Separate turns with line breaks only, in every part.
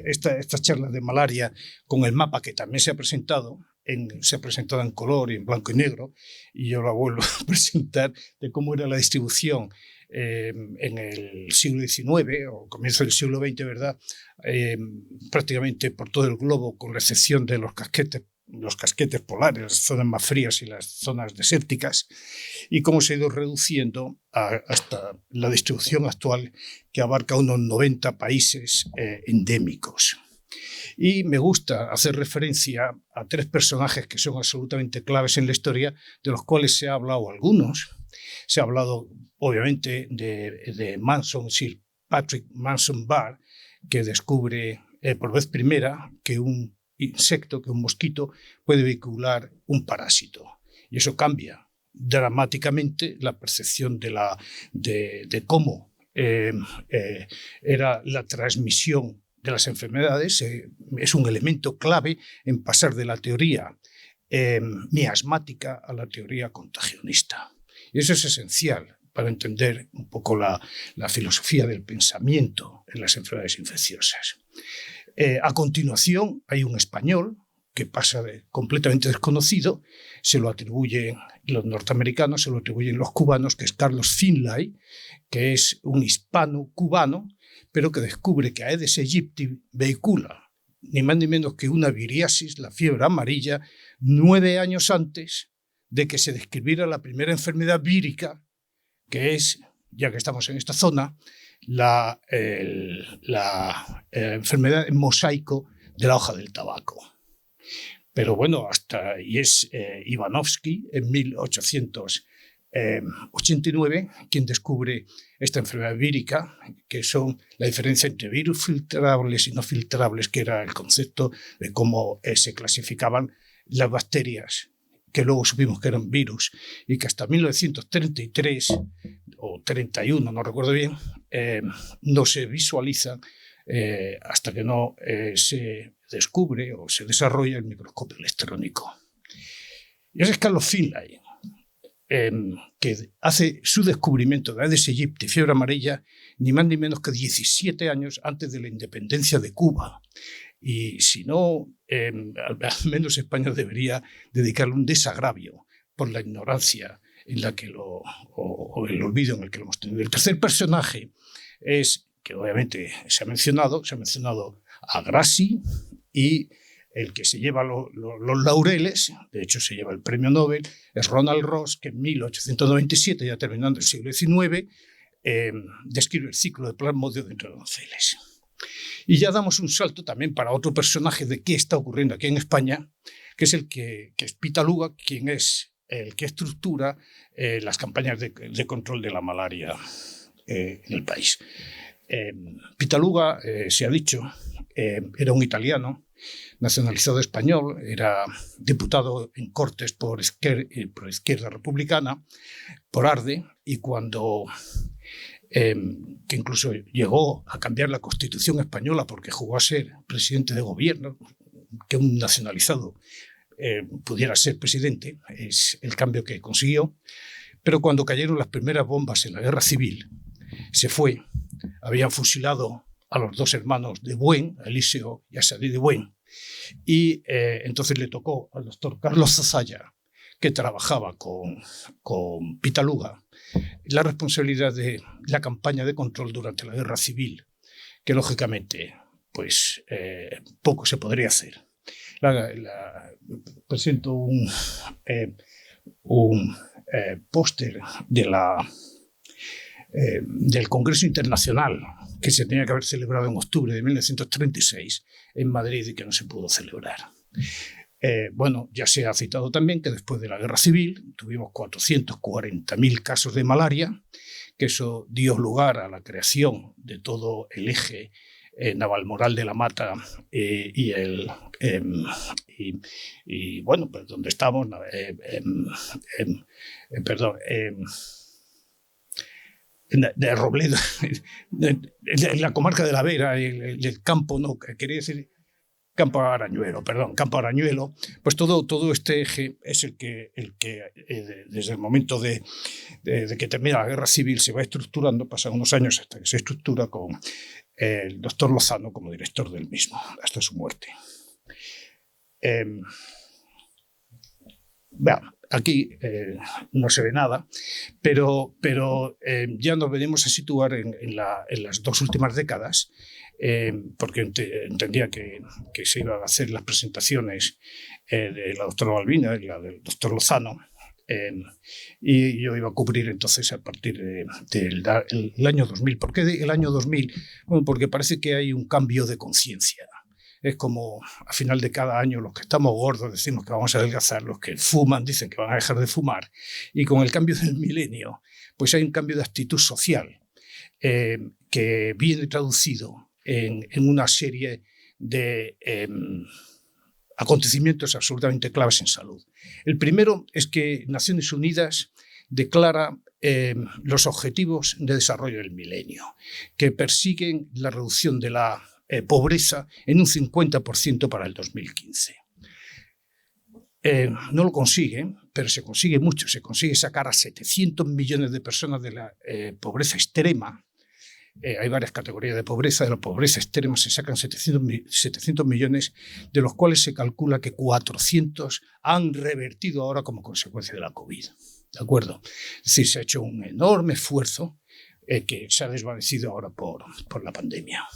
estas charlas de malaria con el mapa que también se ha presentado en color y en blanco y negro, y yo la vuelvo a presentar de cómo era la distribución en el siglo XIX o comienzo del siglo XX, ¿verdad? Prácticamente por todo el globo, con la excepción de los casquetes polares, las zonas más frías y las zonas desérticas, y cómo se ha ido reduciendo hasta la distribución actual, que abarca unos 90 países endémicos. Y me gusta hacer referencia a 3 personajes que son absolutamente claves en la historia, de los cuales se ha hablado algunos. Se ha hablado, obviamente, de Manson, Sir Patrick Manson Barr, que descubre por vez primera que un insecto, que un mosquito, puede vehicular un parásito. Y eso cambia dramáticamente la percepción de cómo era la transmisión de las enfermedades. Es un elemento clave en pasar de la teoría miasmática a la teoría contagionista. Y eso es esencial para entender un poco la filosofía del pensamiento en las enfermedades infecciosas. A continuación hay un español que pasa completamente desconocido, se lo atribuyen los norteamericanos, se lo atribuyen los cubanos, que es Carlos Finlay, que es un hispano-cubano, pero que descubre que Aedes aegypti vehicula ni más ni menos que una viriasis, la fiebre amarilla, 9 años antes de que se describiera la primera enfermedad vírica, que es, ya que estamos en esta zona, la enfermedad en mosaico de la hoja del tabaco. Pero bueno, es Ivanovsky en 1889 quien descubre esta enfermedad vírica, que son la diferencia entre virus filtrables y no filtrables, que era el concepto de cómo se clasificaban las bacterias, que luego supimos que eran virus, y que hasta 1933 o 31, no recuerdo bien, no se visualizan hasta que no se descubre o se desarrolla el microscopio electrónico. Y ese es Carlos Finlay, que hace su descubrimiento de Aedes aegypti, fiebre amarilla, ni más ni menos que 17 años antes de la independencia de Cuba. Y si no, al menos España debería dedicarle un desagravio por la ignorancia en la que o el olvido en el que lo hemos tenido. El tercer personaje es, que obviamente se ha mencionado a Grassi, y el que se lleva los laureles, de hecho se lleva el premio Nobel, es Ronald Ross, que en 1897, ya terminando el siglo XIX, describe el ciclo de plasmodio dentro de donceles. Y ya damos un salto también para otro personaje de qué está ocurriendo aquí en España, que es que es Pitaluga, quien es el que estructura las campañas de control de la malaria en el país. Pitaluga, se ha dicho, era un italiano nacionalizado español, era diputado en Cortes por Izquierda Republicana, por ARDE, y cuando que incluso llegó a cambiar la Constitución española porque jugó a ser presidente de gobierno, que un nacionalizado pudiera ser presidente, es el cambio que consiguió. Pero cuando cayeron las primeras bombas en la Guerra Civil, se fue. Habían fusilado a los 2 hermanos de Buen, a Eliseo y a Sadí de Buen, y entonces le tocó al doctor Carlos Zasalla, que trabajaba con Pitaluga, la responsabilidad de la campaña de control durante la Guerra Civil, que lógicamente pues poco se podría hacer. Presento un póster del Congreso Internacional que se tenía que haber celebrado en octubre de 1936 en Madrid y que no se pudo celebrar. Bueno, ya se ha citado también que después de la Guerra Civil tuvimos 440.000 casos de malaria, que eso dio lugar a la creación de todo el eje Navalmoral de la Mata y bueno, pues donde estamos, de Robledo, en la comarca de la Vera, el campo, no, quería decir Campo Arañuelo, pues todo este eje es el que desde el momento de que termina la Guerra Civil se va estructurando, pasan unos años hasta que se estructura con el doctor Lozano como director del mismo, hasta su muerte. Bueno, aquí no se ve nada, pero ya nos venimos a situar en las 2 últimas décadas, porque entendía que se iban a hacer las presentaciones de la doctora Balbina y la del doctor Lozano, y yo iba a cubrir entonces a partir del año 2000. ¿Por qué el año 2000? Bueno, porque parece que hay un cambio de conciencia. Es como a final de cada año los que estamos gordos decimos que vamos a adelgazar, los que fuman dicen que van a dejar de fumar, y con el cambio del milenio pues hay un cambio de actitud social que viene traducido en una serie de acontecimientos absolutamente claves en salud. El primero es que Naciones Unidas declara los objetivos de desarrollo del milenio, que persiguen la reducción de la pobreza en un 50% para el 2015. No lo consigue, pero se consigue mucho. Se consigue sacar a 700 millones de personas de la pobreza extrema. Hay varias categorías de pobreza. De la pobreza extrema se sacan 700 millones, de los cuales se calcula que 400 han revertido ahora como consecuencia de la COVID. ¿De acuerdo? Es decir, se ha hecho un enorme esfuerzo que se ha desvanecido ahora por la pandemia.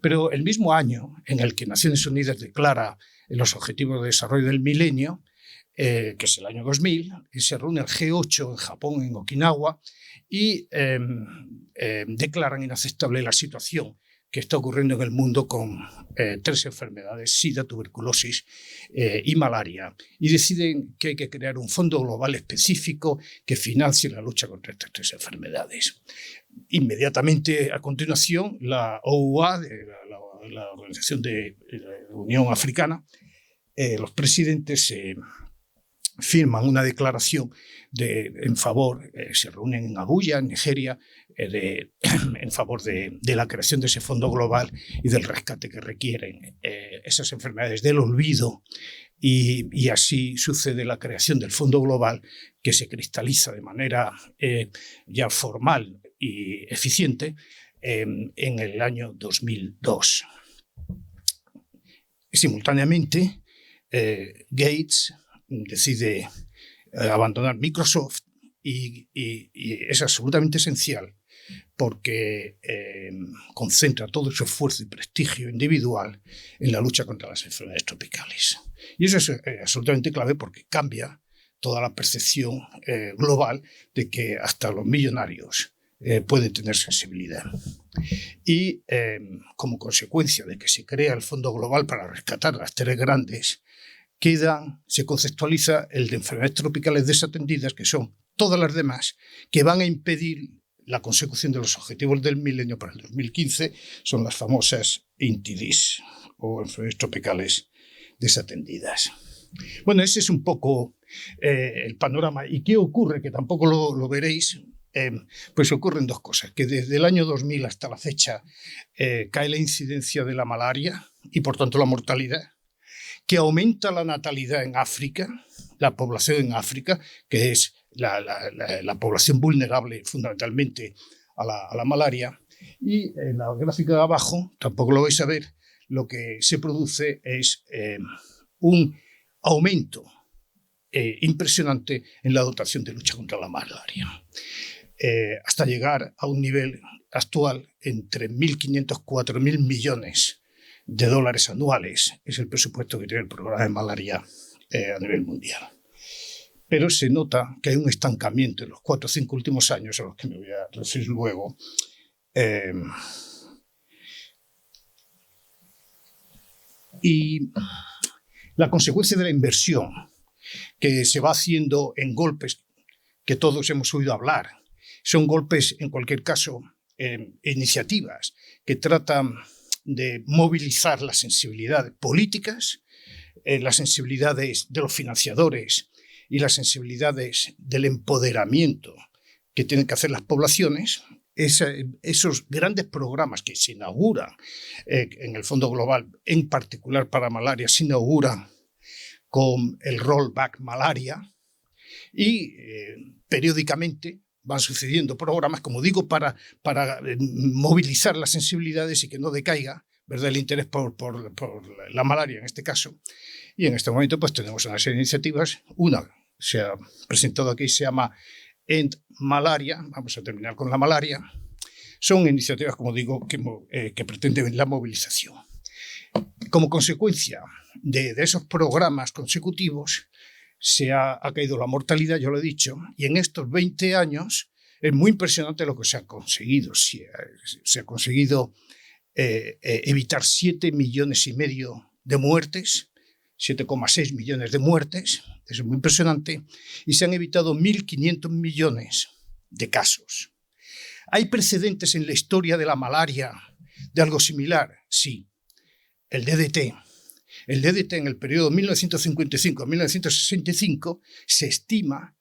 Pero el mismo año en el que Naciones Unidas declara los Objetivos de Desarrollo del Milenio, que es el año 2000, se reúne el G8 en Japón, en Okinawa, y declaran inaceptable la situación que está ocurriendo en el mundo con 3 enfermedades: SIDA, tuberculosis y malaria, y deciden que hay que crear un fondo global específico que financie la lucha contra estas 3 enfermedades. Inmediatamente a continuación, la OUA, la Organización de la Unión Africana, los presidentes firman una declaración en favor, se reúnen en Abuya, en Nigeria, en favor de la creación de ese fondo global y del rescate que requieren esas enfermedades del olvido, y así sucede la creación del fondo global, que se cristaliza de manera ya formal y eficiente en el año 2002. Simultáneamente, Gates decide abandonar Microsoft, y es absolutamente esencial porque concentra todo su esfuerzo y prestigio individual en la lucha contra las enfermedades tropicales. Y eso es absolutamente clave porque cambia toda la percepción global de que hasta los millonarios pueden tener sensibilidad. Y como consecuencia de que se crea el Fondo Global para rescatar las 3 grandes, se conceptualiza el de enfermedades tropicales desatendidas, que son todas las demás, que van a impedir la consecución de los objetivos del milenio para el 2015, son las famosas INTDs, o enfermedades tropicales desatendidas. Bueno, ese es un poco el panorama. ¿Y qué ocurre? Que tampoco lo veréis. Pues ocurren 2 cosas: que desde el año 2000 hasta la fecha cae la incidencia de la malaria y por tanto la mortalidad, que aumenta la natalidad en África, la población en África, que es la población vulnerable fundamentalmente a la malaria, y en la gráfica de abajo, tampoco lo vais a ver, lo que se produce es un aumento impresionante en la dotación de lucha contra la malaria, hasta llegar a un nivel actual entre 1.500 y 4.000 millones de dólares anuales. Es el presupuesto que tiene el programa de malaria a nivel mundial. Pero se nota que hay un estancamiento en los 4 o 5 últimos años, a los que me voy a referir luego. Y la consecuencia de la inversión que se va haciendo en golpes que todos hemos oído hablar, son golpes, en cualquier caso, iniciativas que tratan de movilizar las sensibilidades políticas, las sensibilidades de los financiadores y las sensibilidades del empoderamiento que tienen que hacer las poblaciones. Esos grandes programas que se inauguran en el Fondo Global, en particular para malaria, se inauguran con el Rollback Malaria, y periódicamente van sucediendo programas, como digo, para movilizar las sensibilidades y que no decaiga, ¿verdad?, el interés por la malaria en este caso. Y en este momento pues tenemos una serie de iniciativas. Una se ha presentado aquí, se llama End Malaria, vamos a terminar con la malaria. Son iniciativas, como digo, que pretenden la movilización. Como consecuencia de esos programas consecutivos, ha caído la mortalidad, yo lo he dicho, y en estos 20 años es muy impresionante lo que se ha conseguido. Se ha conseguido evitar 7,5 millones de muertes, 7,6 millones de muertes, eso es muy impresionante, y se han evitado 1.500 millones de casos. ¿Hay precedentes en la historia de la malaria de algo similar? Sí. El DDT. El DDT en el periodo 1955 a 1965 se estima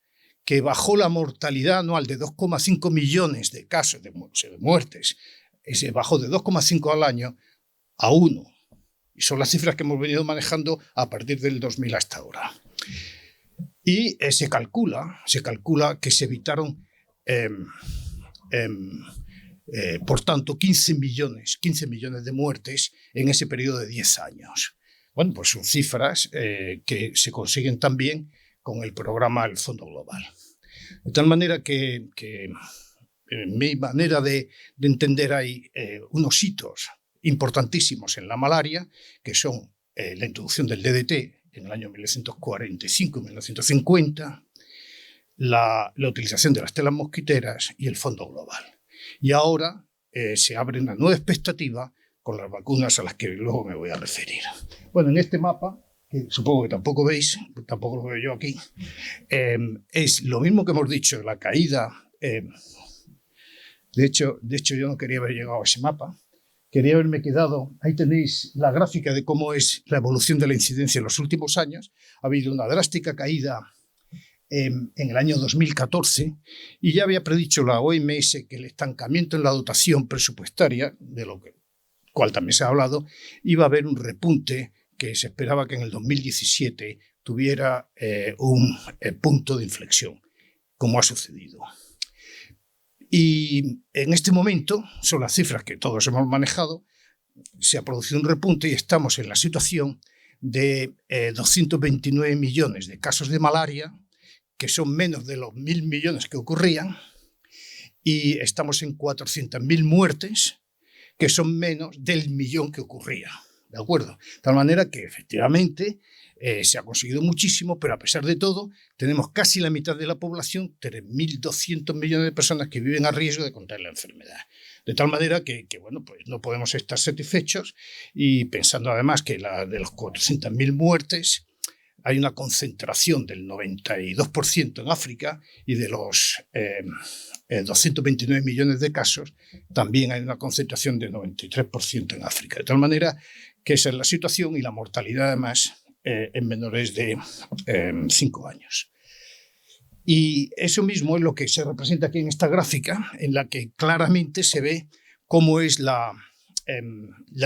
que bajó la mortalidad anual de 2,5 millones de casos de muertes. Se bajó de 2,5 al año a 1. Y son las cifras que hemos venido manejando a partir del 2000 hasta ahora. Y se calcula que se evitaron, por tanto, 15 millones de muertes en ese periodo de 10 años. Bueno, pues son cifras que se consiguen también con el programa del Fondo Global. De tal manera que en mi manera de entender hay unos hitos importantísimos en la malaria, que son la introducción del DDT en el año 1945 y 1950, la utilización de las telas mosquiteras y el Fondo Global. Y ahora se abre una nueva expectativa con las vacunas a las que luego me voy a referir. Bueno, en este mapa, que supongo que tampoco veis, tampoco lo veo yo aquí, es lo mismo que hemos dicho, la caída. De hecho, yo no quería haber llegado a ese mapa. Quería haberme quedado, ahí tenéis la gráfica de cómo es la evolución de la incidencia en los últimos años. Ha habido una drástica caída en el año 2014 y ya había predicho la OMS que el estancamiento en la dotación presupuestaria, de lo cual también se ha hablado, iba a haber un repunte que se esperaba que en el 2017 tuviera un punto de inflexión, como ha sucedido. Y en este momento, son las cifras que todos hemos manejado, se ha producido un repunte y estamos en la situación de 229 millones de casos de malaria, que son menos de los 1.000 millones que ocurrían, y estamos en 400.000 muertes, que son menos del millón que ocurría. ¿De acuerdo? De tal manera que efectivamente se ha conseguido muchísimo, pero a pesar de todo tenemos casi la mitad de la población, 3.200 millones de personas que viven a riesgo de contraer la enfermedad. De tal manera que bueno, pues no podemos estar satisfechos, y pensando además que de los 400.000 muertes hay una concentración del 92% en África, y de los 229 millones de casos también hay una concentración del 93% en África. De tal manera que esa es la situación, y la mortalidad además en menores de 5 años. Y eso mismo es lo que se representa aquí en esta gráfica, en la que claramente se ve cómo es la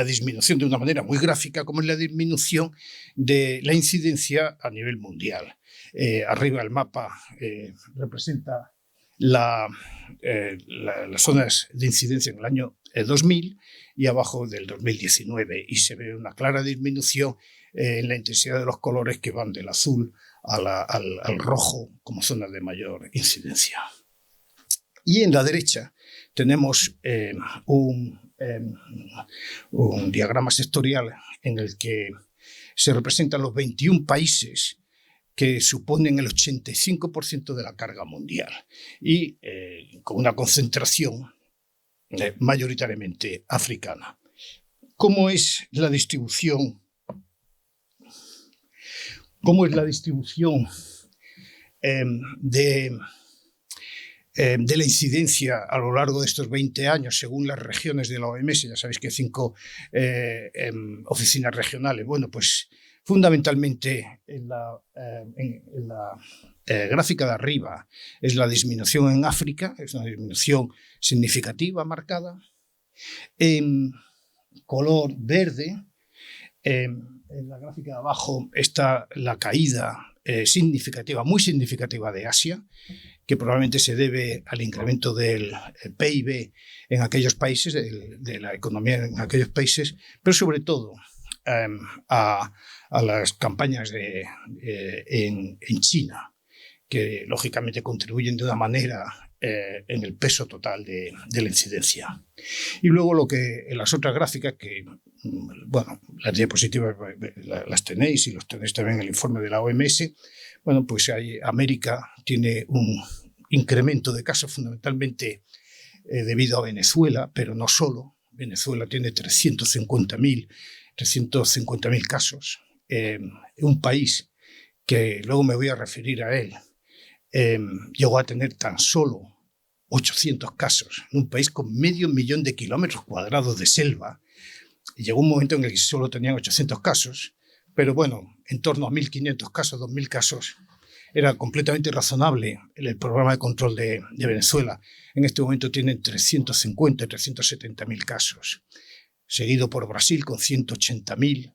disminución, de una manera muy gráfica, cómo es la disminución de la incidencia a nivel mundial. Arriba el mapa representa las zonas de incidencia en el año 2000 y abajo del 2019, y se ve una clara disminución en la intensidad de los colores, que van del azul al rojo como zonas de mayor incidencia. Y en la derecha tenemos un diagrama sectorial en el que se representan los 21 países que suponen el 85% de la carga mundial, y con una concentración mayoritariamente africana. ¿Cómo es la distribución? ¿Cómo es la distribución de la incidencia a lo largo de estos 20 años según las regiones de la OMS? Ya sabéis que hay 5 oficinas regionales. Bueno, pues fundamentalmente en la gráfica de arriba es la disminución en África, es una disminución significativa, marcada. En color verde, en la gráfica de abajo está la caída significativa, muy significativa de Asia, que probablemente se debe al incremento del PIB en aquellos países, de la economía en aquellos países, pero sobre todo a las campañas en China, que lógicamente contribuyen de una manera en el peso total de la incidencia. Y luego en las otras gráficas, que bueno, las diapositivas las tenéis y los tenéis también en el informe de la OMS, bueno, pues América tiene un incremento de casos fundamentalmente debido a Venezuela, pero no solo. Venezuela tiene 350.000 casos. Un país que luego me voy a referir a él, llegó a tener tan solo 800 casos, en un país con 500.000 de kilómetros cuadrados de selva. Y llegó un momento en el que solo tenían 800 casos, pero bueno, en torno a 1.500 casos, 2.000 casos, era completamente razonable el programa de control de Venezuela. En este momento tienen 350, 370.000 casos, seguido por Brasil con 180.000,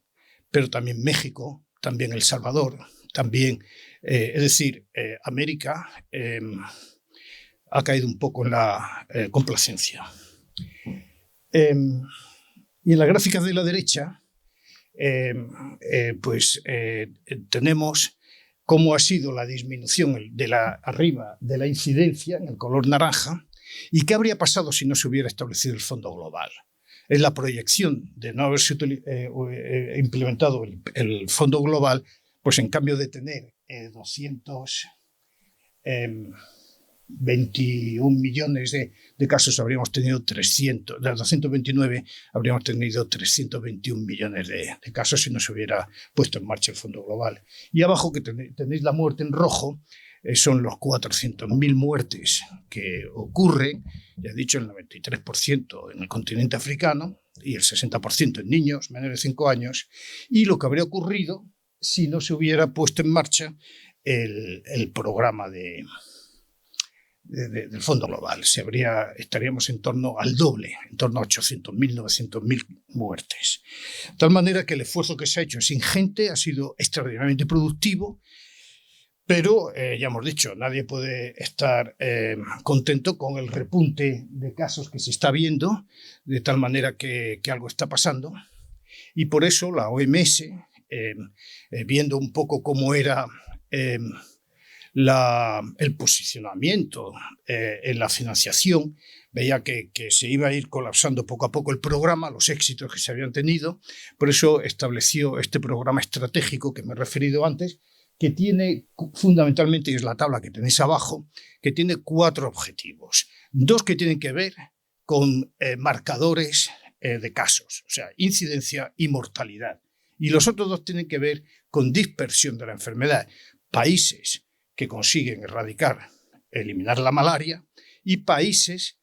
pero también México, también El Salvador, también, es decir, América ha caído un poco en la complacencia. Y en las gráficas de la derecha, tenemos cómo ha sido la disminución arriba de la incidencia, en el color naranja, y qué habría pasado si no se hubiera establecido el Fondo Global. Es la proyección de no haberse implementado el Fondo Global, pues en cambio de tener 221 millones de casos, habríamos tenido 300, de 229 habríamos tenido 321 millones de casos si no se hubiera puesto en marcha el Fondo Global. Y abajo, que tenéis la muerte en rojo, son los 400.000 muertes que ocurren, ya he dicho, el 93% en el continente africano y el 60% en niños menores de 5 años, y lo que habría ocurrido si no se hubiera puesto en marcha el programa del Fondo Global. Estaríamos en torno al doble, en torno a 800.000, 900.000 muertes. De tal manera que el esfuerzo que se ha hecho es ingente, ha sido extraordinariamente productivo, pero ya hemos dicho, nadie puede estar contento con el repunte de casos que se está viendo, de tal manera que algo está pasando. Y por eso la OMS, viendo un poco cómo era el posicionamiento en la financiación, veía que se iba a ir colapsando poco a poco el programa, los éxitos que se habían tenido. Por eso estableció este programa estratégico que me he referido antes, que tiene fundamentalmente, y es la tabla que tenéis abajo, que tiene 4 objetivos. 2 que tienen que ver con marcadores de casos, o sea, incidencia y mortalidad. Y los otros 2 tienen que ver con dispersión de la enfermedad. Países que consiguen eliminar la malaria, y países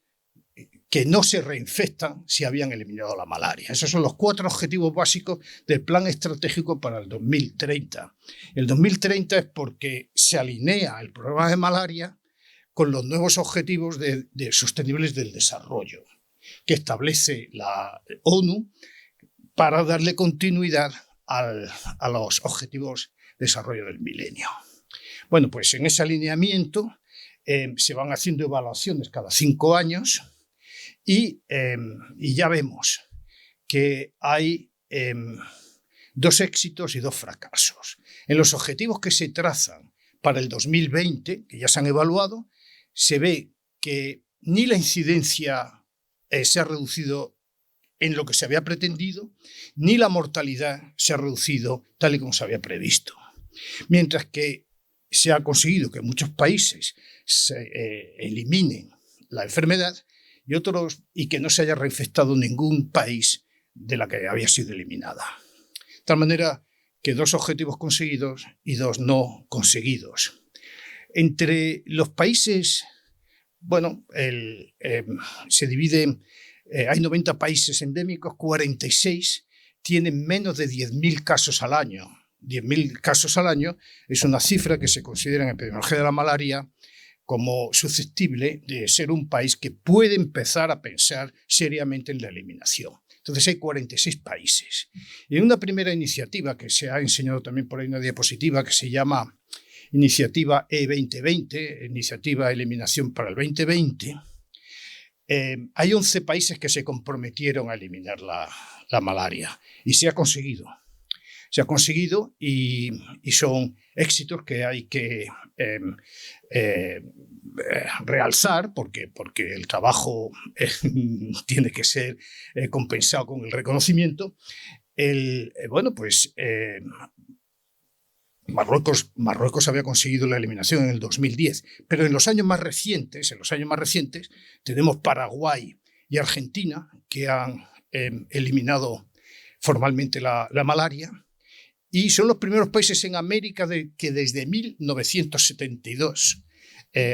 que no se reinfectan si habían eliminado la malaria. Esos son los 4 objetivos básicos del plan estratégico para el 2030. El 2030 es porque se alinea el programa de malaria con los nuevos objetivos sostenibles del desarrollo que establece la ONU para darle continuidad a los objetivos de desarrollo del milenio. Bueno, pues en ese alineamiento se van haciendo evaluaciones cada 5 años y ya vemos que hay 2 éxitos y 2 fracasos. En los objetivos que se trazan para el 2020, que ya se han evaluado, se ve que ni la incidencia se ha reducido en lo que se había pretendido, ni la mortalidad se ha reducido tal y como se había previsto. Mientras que se ha conseguido que en muchos países se eliminen la enfermedad y que no se haya reinfectado ningún país de la que había sido eliminada. De tal manera que 2 objetivos conseguidos y 2 no conseguidos. Entre los países, bueno, se dividen, hay 90 países endémicos, 46 tienen menos de 10.000 casos al año. 10.000 casos al año es una cifra que se considera en epidemiología de la malaria como susceptible de ser un país que puede empezar a pensar seriamente en la eliminación. Entonces hay 46 países. Y en una primera iniciativa que se ha enseñado también por ahí una diapositiva que se llama iniciativa E2020, iniciativa Eliminación para el 2020, hay 11 países que se comprometieron a eliminar la malaria y se ha conseguido. Se ha conseguido y son éxitos que hay que realzar porque el trabajo tiene que ser compensado con el reconocimiento. Marruecos había conseguido la eliminación en el 2010, pero en los años más recientes tenemos Paraguay y Argentina que han eliminado formalmente la malaria. Y son los primeros países en América que desde 1972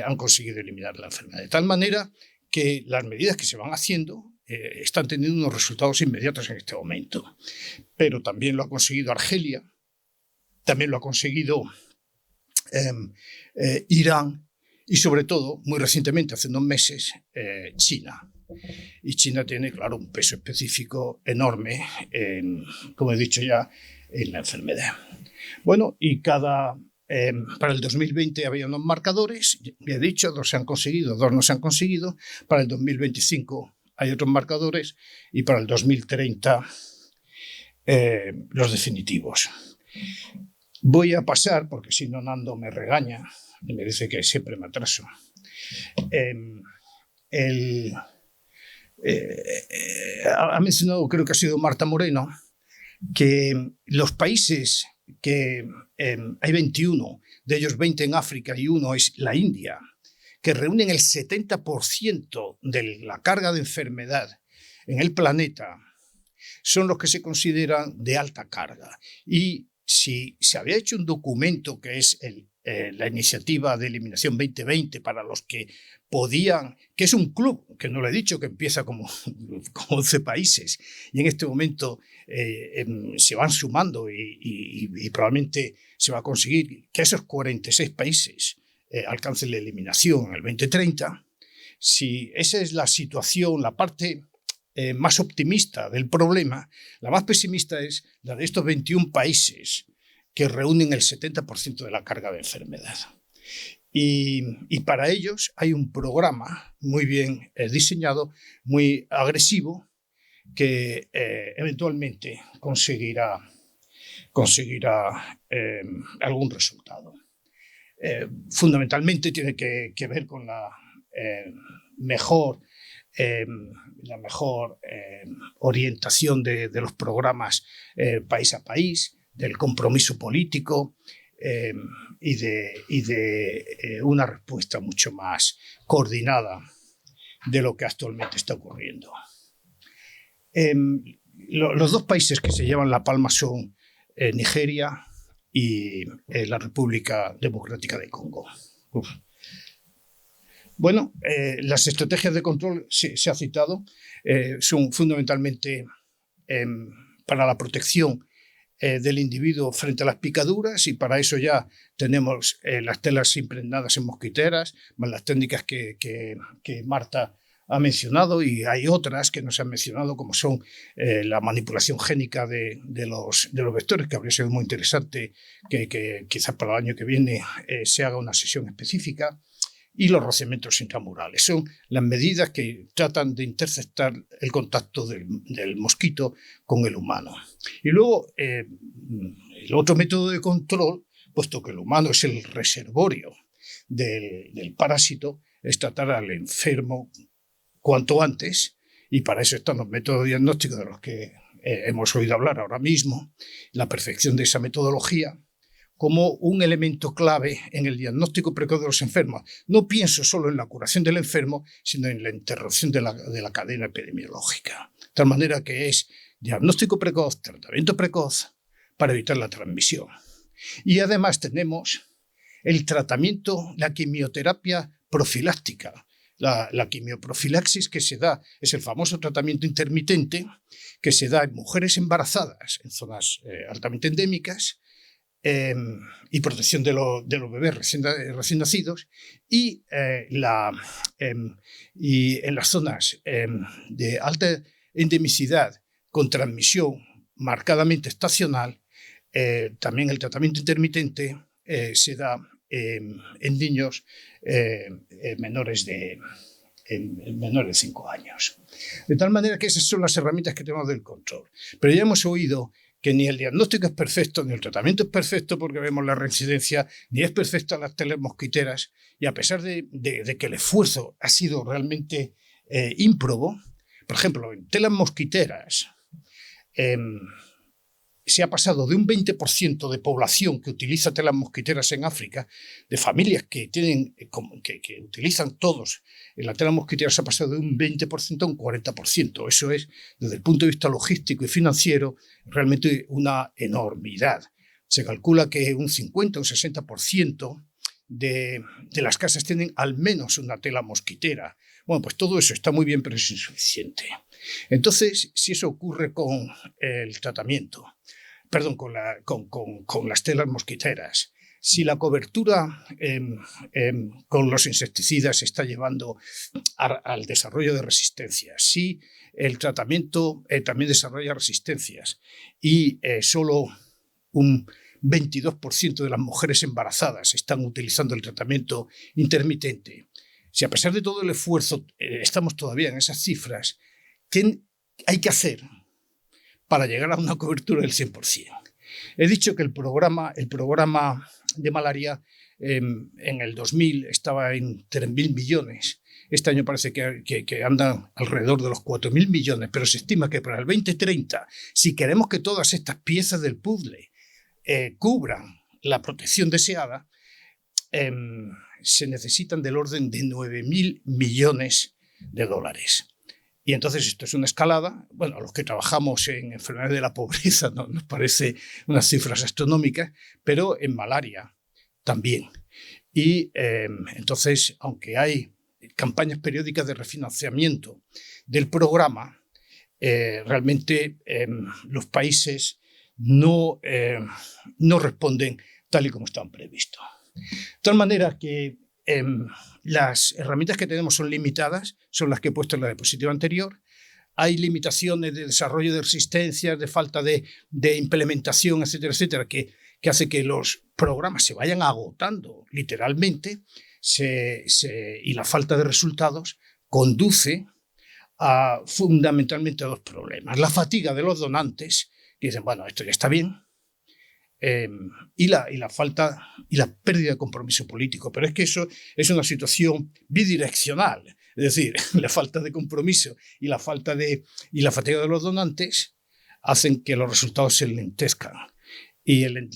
han conseguido eliminar la enfermedad. De tal manera que las medidas que se van haciendo están teniendo unos resultados inmediatos en este momento. Pero también lo ha conseguido Argelia, también lo ha conseguido Irán y sobre todo, muy recientemente, hace 2 meses, China. Y China tiene, claro, un peso específico enorme, como he dicho ya, en la enfermedad. Bueno, y para el 2020 había unos marcadores, ya he dicho, 2 se han conseguido, 2 no se han conseguido. Para el 2025 hay otros marcadores y para el 2030 los definitivos. Voy a pasar, porque si no Nando me regaña y me dice que siempre me atraso. Ha mencionado, creo que ha sido Marta Moreno, que los países que hay 21, de ellos 20 en África y 1 es la India, que reúnen el 70% de la carga de enfermedad en el planeta, son los que se consideran de alta carga. Y si se había hecho un documento que es la iniciativa de eliminación 2020 para los que podían, que es un club, que no lo he dicho, que empieza como 11 países y en este momento se van sumando y probablemente se va a conseguir que esos 46 países alcancen la eliminación en el 2030. Si esa es la situación, la parte más optimista del problema, la más pesimista es la de estos 21 países que reúnen el 70% de la carga de enfermedad. Y para ellos hay un programa muy bien diseñado, muy agresivo, que eventualmente conseguirá algún resultado. Fundamentalmente tiene que ver con la mejor orientación de los programas país a país, del compromiso político y de una respuesta mucho más coordinada de lo que actualmente está ocurriendo. Los 2 países que se llevan la palma son Nigeria y la República Democrática del Congo. Bueno, las estrategias de control se ha citado, son fundamentalmente para la protección del individuo frente a las picaduras y para eso ya tenemos las telas impregnadas en mosquiteras, más las técnicas que Marta ha mencionado y hay otras que no se han mencionado como son la manipulación génica de los vectores, que habría sido muy interesante que quizás para el año que viene se haga una sesión específica. Y los rociamientos intramurales. Son las medidas que tratan de interceptar el contacto del mosquito con el humano. Y luego, el otro método de control, puesto que el humano es el reservorio del parásito, es tratar al enfermo cuanto antes, y para eso están los métodos diagnósticos de los que hemos oído hablar ahora mismo, la perfección de esa metodología, como un elemento clave en el diagnóstico precoz de los enfermos. No pienso solo en la curación del enfermo, sino en la interrupción de la cadena epidemiológica. De tal manera que es diagnóstico precoz, tratamiento precoz, para evitar la transmisión. Y además tenemos el tratamiento, la quimioterapia profiláctica. La quimioprofilaxis que se da es el famoso tratamiento intermitente que se da en mujeres embarazadas en zonas altamente endémicas, y protección de los bebés recién nacidos y en las zonas de alta endemicidad con transmisión marcadamente estacional, también el tratamiento intermitente se da en niños menores de 5 años. De tal manera que esas son las herramientas que tenemos del control. Pero ya hemos oído que ni el diagnóstico es perfecto, ni el tratamiento es perfecto porque vemos la reincidencia, ni es perfecta las telas mosquiteras, y a pesar de que el esfuerzo ha sido realmente ímprobo, por ejemplo, en telas mosquiteras se ha pasado de un 20% de población que utiliza telas mosquiteras en África, de familias que utilizan todos en la tela mosquitera, se ha pasado de un 20% a un 40%. Eso es, desde el punto de vista logístico y financiero, realmente una enormidad. Se calcula que un 50 o un 60% de las casas tienen al menos una tela mosquitera. Bueno, pues todo eso está muy bien, pero es insuficiente. Entonces, si eso ocurre con el tratamiento, con las telas mosquiteras, si la cobertura con los insecticidas está llevando al desarrollo de resistencias, si el tratamiento también desarrolla resistencias y solo un 22% de las mujeres embarazadas están utilizando el tratamiento intermitente, si a pesar de todo el esfuerzo estamos todavía en esas cifras, ¿qué hay que hacer para llegar a una cobertura del 100%? He dicho que el programa de malaria en el 2000 estaba en 3.000 millones. Este año parece que andan alrededor de los 4.000 millones, pero se estima que para el 2030, si queremos que todas estas piezas del puzzle cubran la protección deseada, se necesitan del orden de 9.000 millones de dólares. Y entonces esto es una escalada. Bueno, a los que trabajamos en enfermedades de la pobreza no nos parece unas cifras astronómicas, pero en malaria también. Y entonces, aunque hay campañas periódicas de refinanciamiento del programa, realmente los países no responden tal y como estaban previstos. De tal manera que las herramientas que tenemos son limitadas, son las que he puesto en la diapositiva anterior. Hay limitaciones de desarrollo de resistencias, de falta de implementación, etcétera, etcétera, que hace que los programas se vayan agotando literalmente, y la falta de resultados conduce fundamentalmente a dos problemas. La fatiga de los donantes, que dicen, bueno, esto ya está bien, y la falta y la pérdida de compromiso político. Pero es que eso es una situación bidireccional. Es decir, la falta de compromiso y la fatiga de los donantes hacen que los resultados se lentezcan. Y el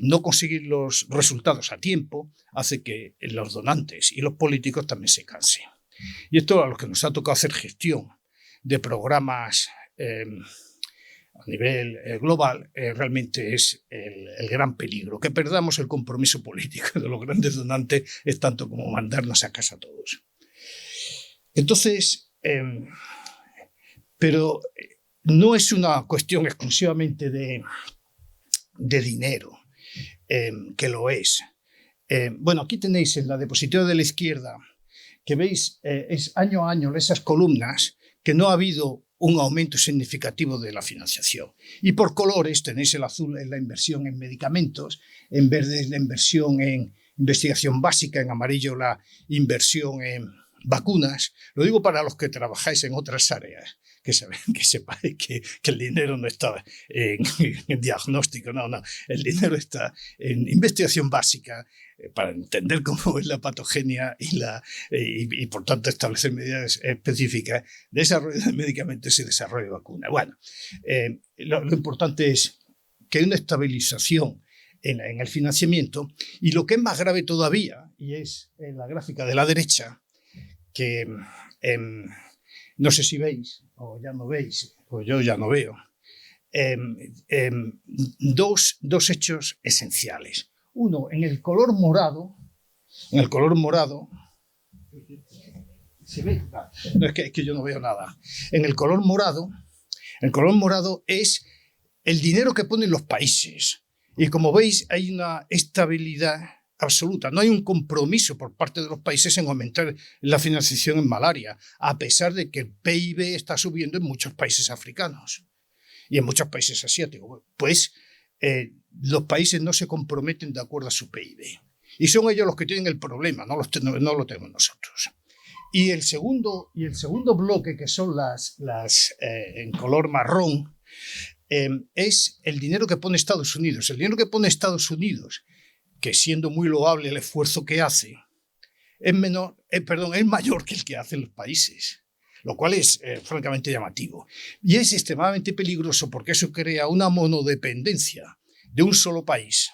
no conseguir los resultados a tiempo hace que los donantes y los políticos también se cansen. Y esto a los que nos ha tocado hacer gestión de programas a nivel global, realmente es el gran peligro. Que perdamos el compromiso político de los grandes donantes es tanto como mandarnos a casa a todos. Entonces, pero no es una cuestión exclusivamente de dinero, que lo es. Bueno, aquí tenéis en la diapositiva de la izquierda, que veis, es año a año esas columnas, que no ha habido un aumento significativo de la financiación. Y por colores tenéis el azul en la inversión en medicamentos, en verde la inversión en investigación básica, en amarillo la inversión en vacunas. Lo digo para los que trabajáis en otras áreas, que sepáis que el dinero no está en diagnóstico, no, el dinero está en investigación básica para entender cómo es la patogenia y por tanto establecer medidas específicas, desarrollo de medicamentos y desarrollo de vacunas. Bueno, lo importante es que hay una estabilización en el financiamiento, y lo que es más grave todavía, y es en la gráfica de la derecha, que no sé si veis, o ya no veis, o yo ya no veo, dos hechos esenciales. Uno, en el color morado, ¿se ve? No, es que yo no veo nada. En el color morado es el dinero que ponen los países. Y como veis, hay una estabilidad absoluta. No hay un compromiso por parte de los países en aumentar la financiación en malaria, a pesar de que el PIB está subiendo en muchos países africanos y en muchos países asiáticos. Pues los países no se comprometen de acuerdo a su PIB. Y son ellos los que tienen el problema, no lo tenemos nosotros. Y el segundo bloque, que son las en color marrón, es el dinero que pone Estados Unidos. El dinero que pone Estados Unidos, que siendo muy loable el esfuerzo que hace, es mayor que el que hacen los países, lo cual es francamente llamativo. Y es extremadamente peligroso porque eso crea una monodependencia de un solo país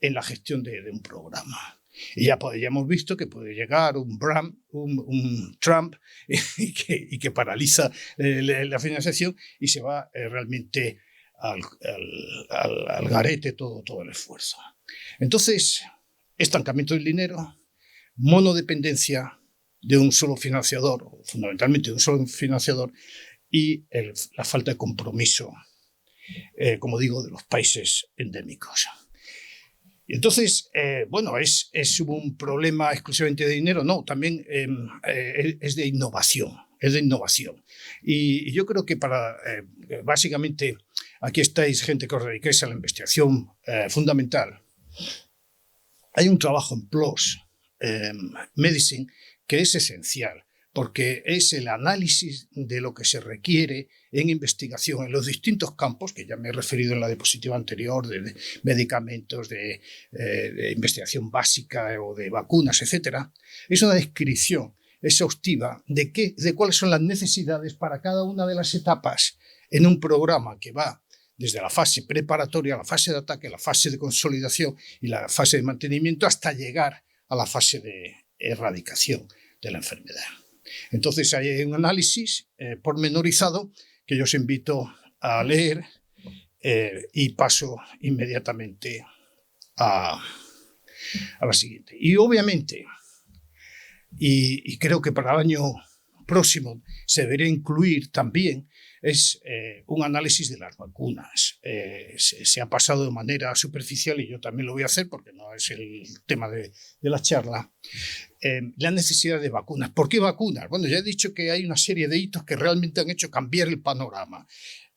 en la gestión de un programa. Y ya hemos visto que puede llegar un Trump y que paraliza la financiación y se va realmente al garete todo el esfuerzo. Entonces, estancamiento del dinero, monodependencia de un solo financiador, fundamentalmente de un solo financiador, y la falta de compromiso, como digo, de los países endémicos. Y entonces, ¿es un problema exclusivamente de dinero? No, también es de innovación. Y yo creo que básicamente, aquí estáis gente que os dedicáis a la investigación fundamental. Hay un trabajo en PLOS Medicine que es esencial, porque es el análisis de lo que se requiere en investigación en los distintos campos, que ya me he referido en la diapositiva anterior, de medicamentos, de investigación básica o de vacunas, etc. Es una descripción exhaustiva de cuáles son las necesidades para cada una de las etapas en un programa que va desde la fase preparatoria, la fase de ataque, la fase de consolidación y la fase de mantenimiento hasta llegar a la fase de erradicación de la enfermedad. Entonces hay un análisis pormenorizado que yo os invito a leer y paso inmediatamente a la siguiente. Y obviamente, y creo que para el año próximo se debería incluir también, es un análisis de las vacunas. Se ha pasado de manera superficial, y yo también lo voy a hacer porque no es el tema de la charla, la necesidad de vacunas. ¿Por qué vacunas? Bueno, ya he dicho que hay una serie de hitos que realmente han hecho cambiar el panorama.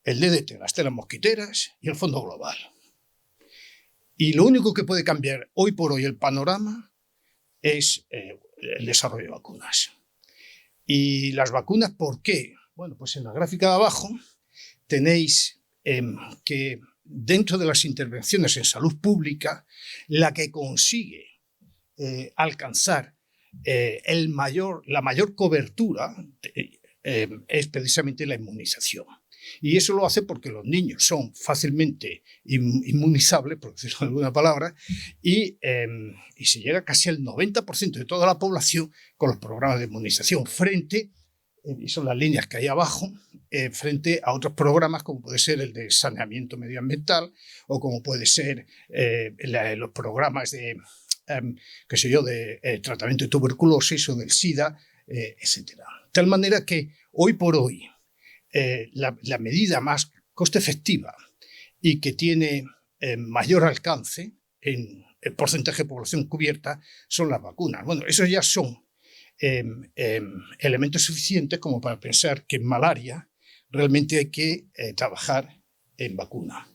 El DDT, las telas mosquiteras y el Fondo Global. Y lo único que puede cambiar hoy por hoy el panorama es el desarrollo de vacunas. ¿Y las vacunas por qué? Bueno, pues en la gráfica de abajo tenéis que dentro de las intervenciones en salud pública, la que consigue alcanzar la mayor cobertura es precisamente la inmunización. Y eso lo hace porque los niños son fácilmente inmunizables, por decirlo de alguna palabra, y se llega casi al 90% de toda la población con los programas de inmunización frente, y son las líneas que hay abajo, frente a otros programas como puede ser el de saneamiento medioambiental o como puede ser los programas de, de tratamiento de tuberculosis o del SIDA, etc. De tal manera que hoy por hoy la medida más coste efectiva y que tiene mayor alcance en el porcentaje de población cubierta son las vacunas. Bueno, esos ya son elementos suficientes como para pensar que en malaria realmente hay que trabajar en vacuna.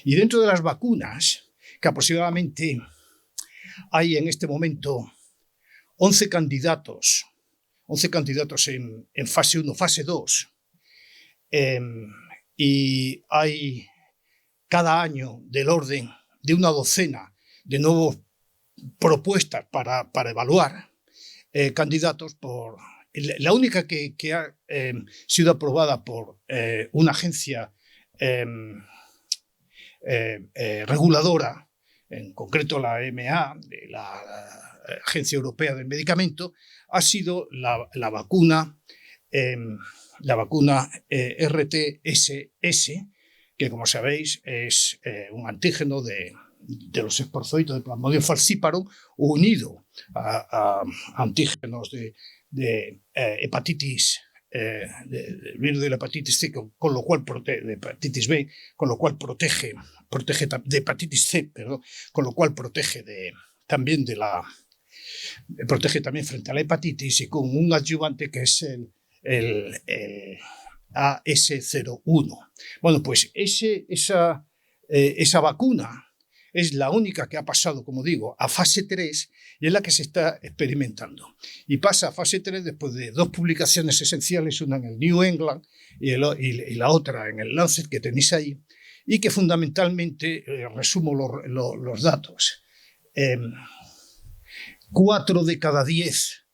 Y dentro de las vacunas, que aproximadamente hay en este momento 11 candidatos en fase 1, fase 2, y hay cada año del orden de una docena de nuevas propuestas para evaluar candidatos por... La única que ha sido aprobada por una agencia reguladora, en concreto la EMA, la Agencia Europea del Medicamento, ha sido la vacuna RTS-S, que como sabéis es un antígeno de los esporzoides de Plasmodium falciparum unido a antígenos de hepatitis, del virus de la hepatitis C, con lo cual de hepatitis B, con lo cual protege de hepatitis C, perdón, con lo cual protege también frente a la hepatitis, y con un adyuvante que es el AS01. Bueno, pues esa vacuna es la única que ha pasado, como digo, a fase 3 y es la que se está experimentando. Y pasa a fase 3 después de 2 publicaciones esenciales, una en el New England y la otra en el Lancet, que tenéis ahí, y que fundamentalmente, resumo los datos, 4 de cada 10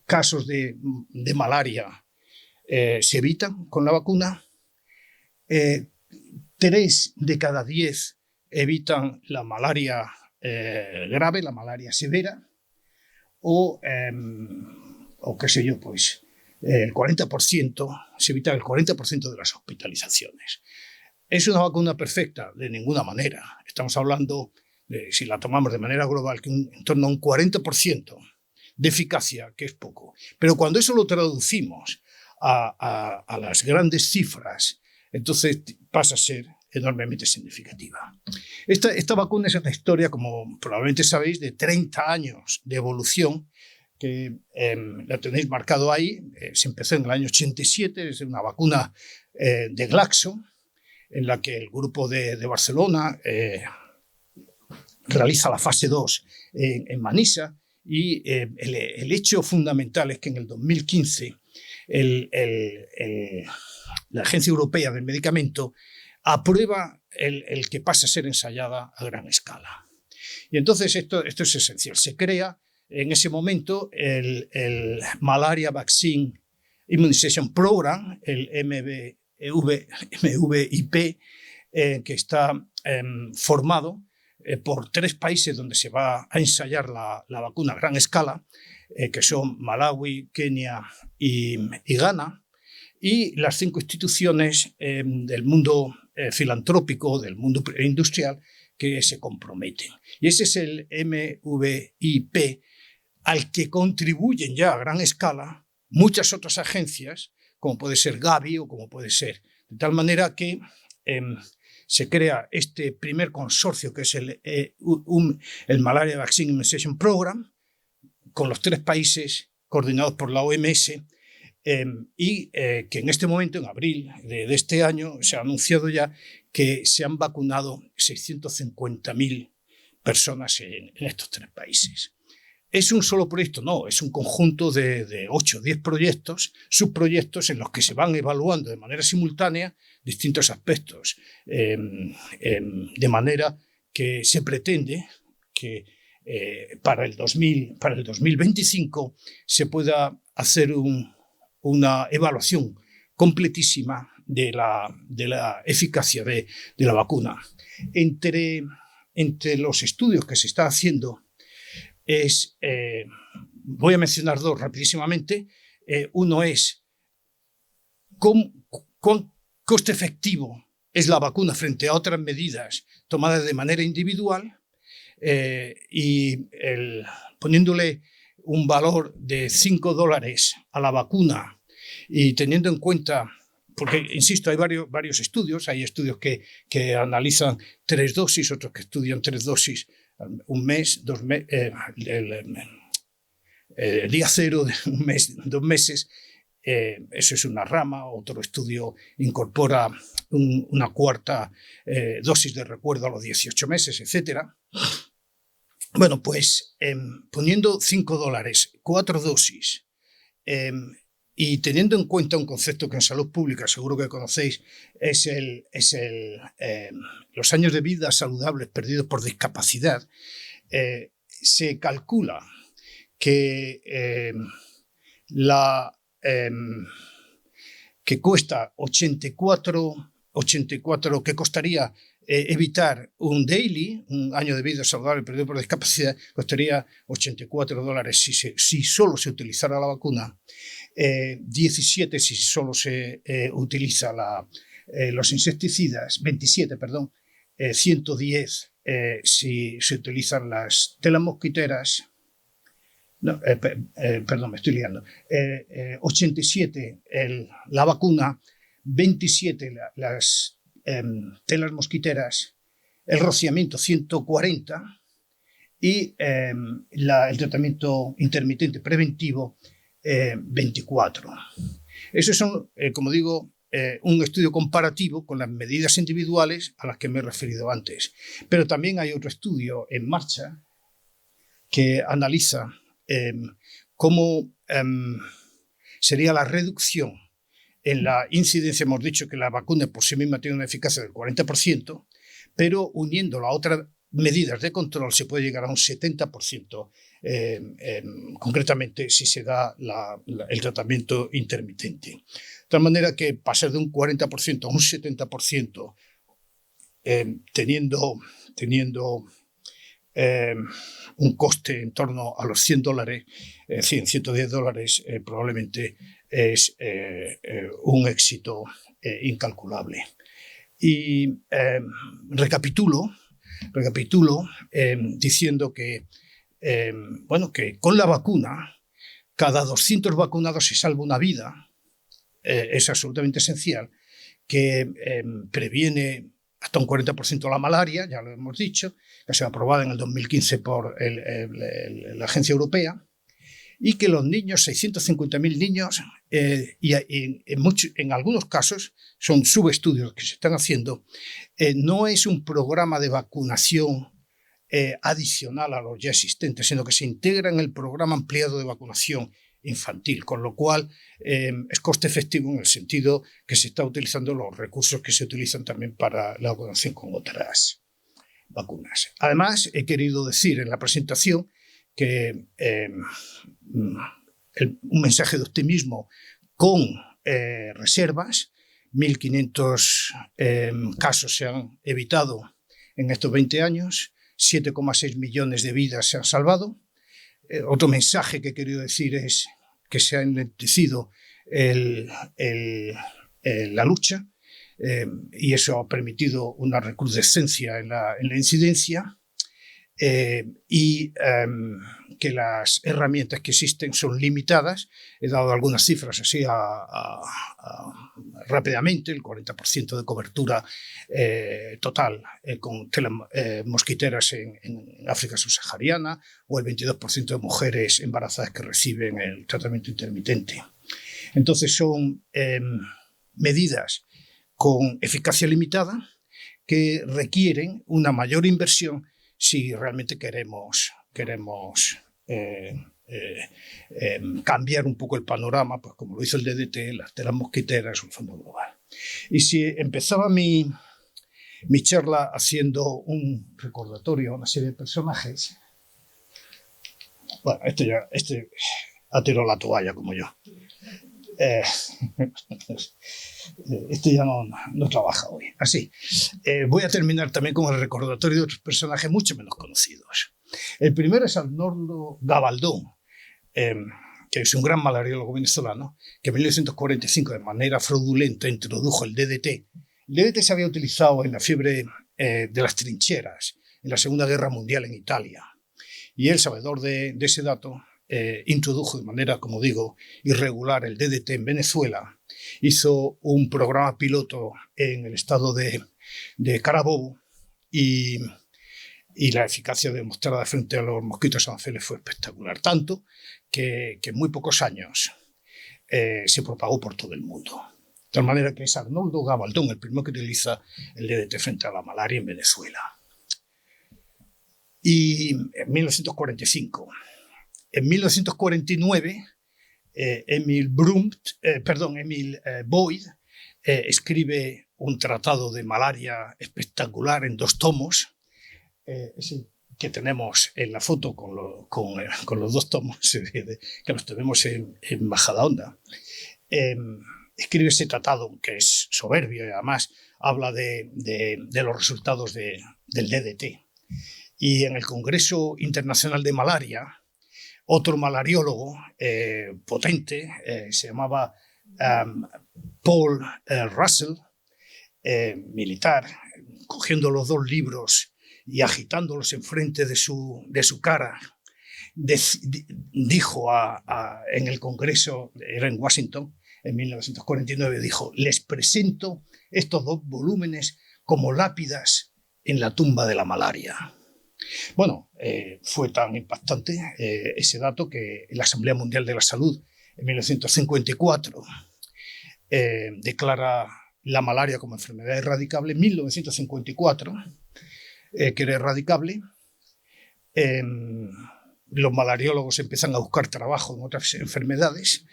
casos de malaria se evitan con la vacuna, 3 de cada 10 evitan la malaria grave, la malaria severa, o qué sé yo, pues el 40%, se evita el 40% de las hospitalizaciones. ¿Es una vacuna perfecta? De ninguna manera. Estamos hablando, si la tomamos de manera global, que en torno a un 40% de eficacia, que es poco. Pero cuando eso lo traducimos a las grandes cifras, entonces pasa a ser enormemente significativa. Esta vacuna es una historia, como probablemente sabéis, de 30 años de evolución, que la tenéis marcado ahí. Se empezó en el año 87, es una vacuna de Glaxo, en la que el grupo de Barcelona realiza la fase 2 en Manisa, y el hecho fundamental es que en el 2015 la Agencia Europea del Medicamento aprueba el que pase a ser ensayada a gran escala. Y entonces esto es esencial. Se crea en ese momento el Malaria Vaccine Immunization Program, el MVP, que está formado por 3 países donde se va a ensayar la vacuna a gran escala, que son Malawi, Kenia y Ghana, y las 5 instituciones del mundo filantrópico, del mundo industrial, que se comprometen. Y ese es el MVP al que contribuyen ya a gran escala muchas otras agencias, como puede ser Gavi o como puede ser. De tal manera que se crea este primer consorcio, que es el Malaria Vaccine Immunization Program, con los 3 países coordinados por la OMS, y que en este momento, en abril de este año, se ha anunciado ya que se han vacunado 650.000 personas en estos 3 países. ¿Es un solo proyecto? No, es un conjunto de 8 o 10 proyectos, subproyectos, en los que se van evaluando de manera simultánea distintos aspectos, de manera que se pretende que para el 2025 se pueda hacer una evaluación completísima de la eficacia de la vacuna. Entre los estudios que se está haciendo, voy a mencionar 2 rapidísimamente. Uno es cuán coste efectivo es la vacuna frente a otras medidas tomadas de manera individual, y poniéndole un valor de $5 a la vacuna, y teniendo en cuenta, porque, insisto, hay varios estudios, hay estudios que analizan 3 dosis, otros que estudian 3 dosis, un mes, 2 meses, el día 0 de un mes, 2 meses, eso es una rama. Otro estudio incorpora una 4ª dosis de recuerdo a los 18 meses, etc. Bueno, pues poniendo $5, 4 dosis, y teniendo en cuenta un concepto que en salud pública seguro que conocéis, es los años de vida saludables perdidos por discapacidad, se calcula que que cuesta 84, que costaría evitar un daily, un año de vida saludable perdido por discapacidad, costaría $84 si solo se utilizara la vacuna, 17 si solo se utiliza los insecticidas, 27, perdón, 110 si se utilizan las telas mosquiteras. No, perdón, me estoy liando. 87 la vacuna, 27 las telas mosquiteras, el rociamiento 140 y el tratamiento intermitente preventivo 24. Esos son, como digo, un estudio comparativo con las medidas individuales a las que me he referido antes. Pero también hay otro estudio en marcha que analiza cómo sería la reducción en la incidencia. Hemos dicho que la vacuna por sí misma tiene una eficacia del 40%, pero uniéndolo a otras medidas de control se puede llegar a un 70%, concretamente si se da el tratamiento intermitente. De tal manera que pasar de un 40% a un 70%, teniendo un coste en torno a los $100, $110, probablemente es un éxito incalculable. Y recapitulo diciendo que con la vacuna, cada 200 vacunados se salva una vida. Es absolutamente esencial, que previene hasta un 40% la malaria, ya lo hemos dicho, que ha sido aprobada en el 2015 por la Agencia Europea, y que los niños, 650.000 niños, y en algunos casos, son subestudios que se están haciendo, no es un programa de vacunación adicional a los ya existentes, sino que se integra en el programa ampliado de vacunación infantil, con lo cual es coste efectivo en el sentido que se está utilizando los recursos que se utilizan también para la vacunación con otras vacunas. Además, he querido decir en la presentación que un mensaje de optimismo con reservas. 1.500 casos se han evitado en estos 20 años, 7,6 millones de vidas se han salvado. Otro mensaje que he querido decir es que se ha enlentecido la lucha, y eso ha permitido una recrudescencia en la incidencia, y que las herramientas que existen son limitadas. He dado algunas cifras así rápidamente: el 40% de cobertura total con mosquiteras en África subsahariana, o el 22% de mujeres embarazadas que reciben el tratamiento intermitente. Entonces son medidas con eficacia limitada que requieren una mayor inversión si realmente queremos cambiar un poco el panorama, pues como lo hizo el DDT, las telas mosquiteras o el Fondo Global. Y si empezaba mi charla haciendo un recordatorio a una serie de personajes, bueno, este ha tirado la toalla como yo. Este ya no trabaja hoy. Así, voy a terminar también con el recordatorio de otros personajes mucho menos conocidos. El primero es Arnoldo Gavaldón, que es un gran malariólogo venezolano, que en 1945 de manera fraudulenta introdujo el DDT. El DDT se había utilizado en la fiebre de las trincheras en la Segunda Guerra Mundial en Italia. Y él, sabedor de ese dato, introdujo de manera, como digo, irregular el DDT en Venezuela. Hizo un programa piloto en el estado de Carabobo, y la eficacia demostrada frente a los mosquitos anopheles fue espectacular, tanto que en muy pocos años se propagó por todo el mundo. De tal manera que es Arnoldo Gavaldón el primero que utiliza el DDT frente a la malaria en Venezuela. Y en 1945. En 1949, Emil Boyd escribe un tratado de malaria espectacular en 2 tomos, que tenemos en la foto con los 2 tomos, que los tenemos en Majadahonda. Escribe ese tratado, que es soberbio, y además habla de los resultados del DDT. Y en el Congreso Internacional de Malaria, otro malariólogo potente, se llamaba Paul Russell, militar, cogiendo los 2 libros y agitándolos enfrente de su cara, dijo en el Congreso, era en Washington, en 1949, dijo: les presento estos 2 volúmenes como lápidas en la tumba de la malaria. Bueno, fue tan impactante ese dato que la Asamblea Mundial de la Salud, en 1954, declara la malaria como enfermedad erradicable en 1954, que era erradicable. Los malariólogos empiezan a buscar trabajo en otras enfermedades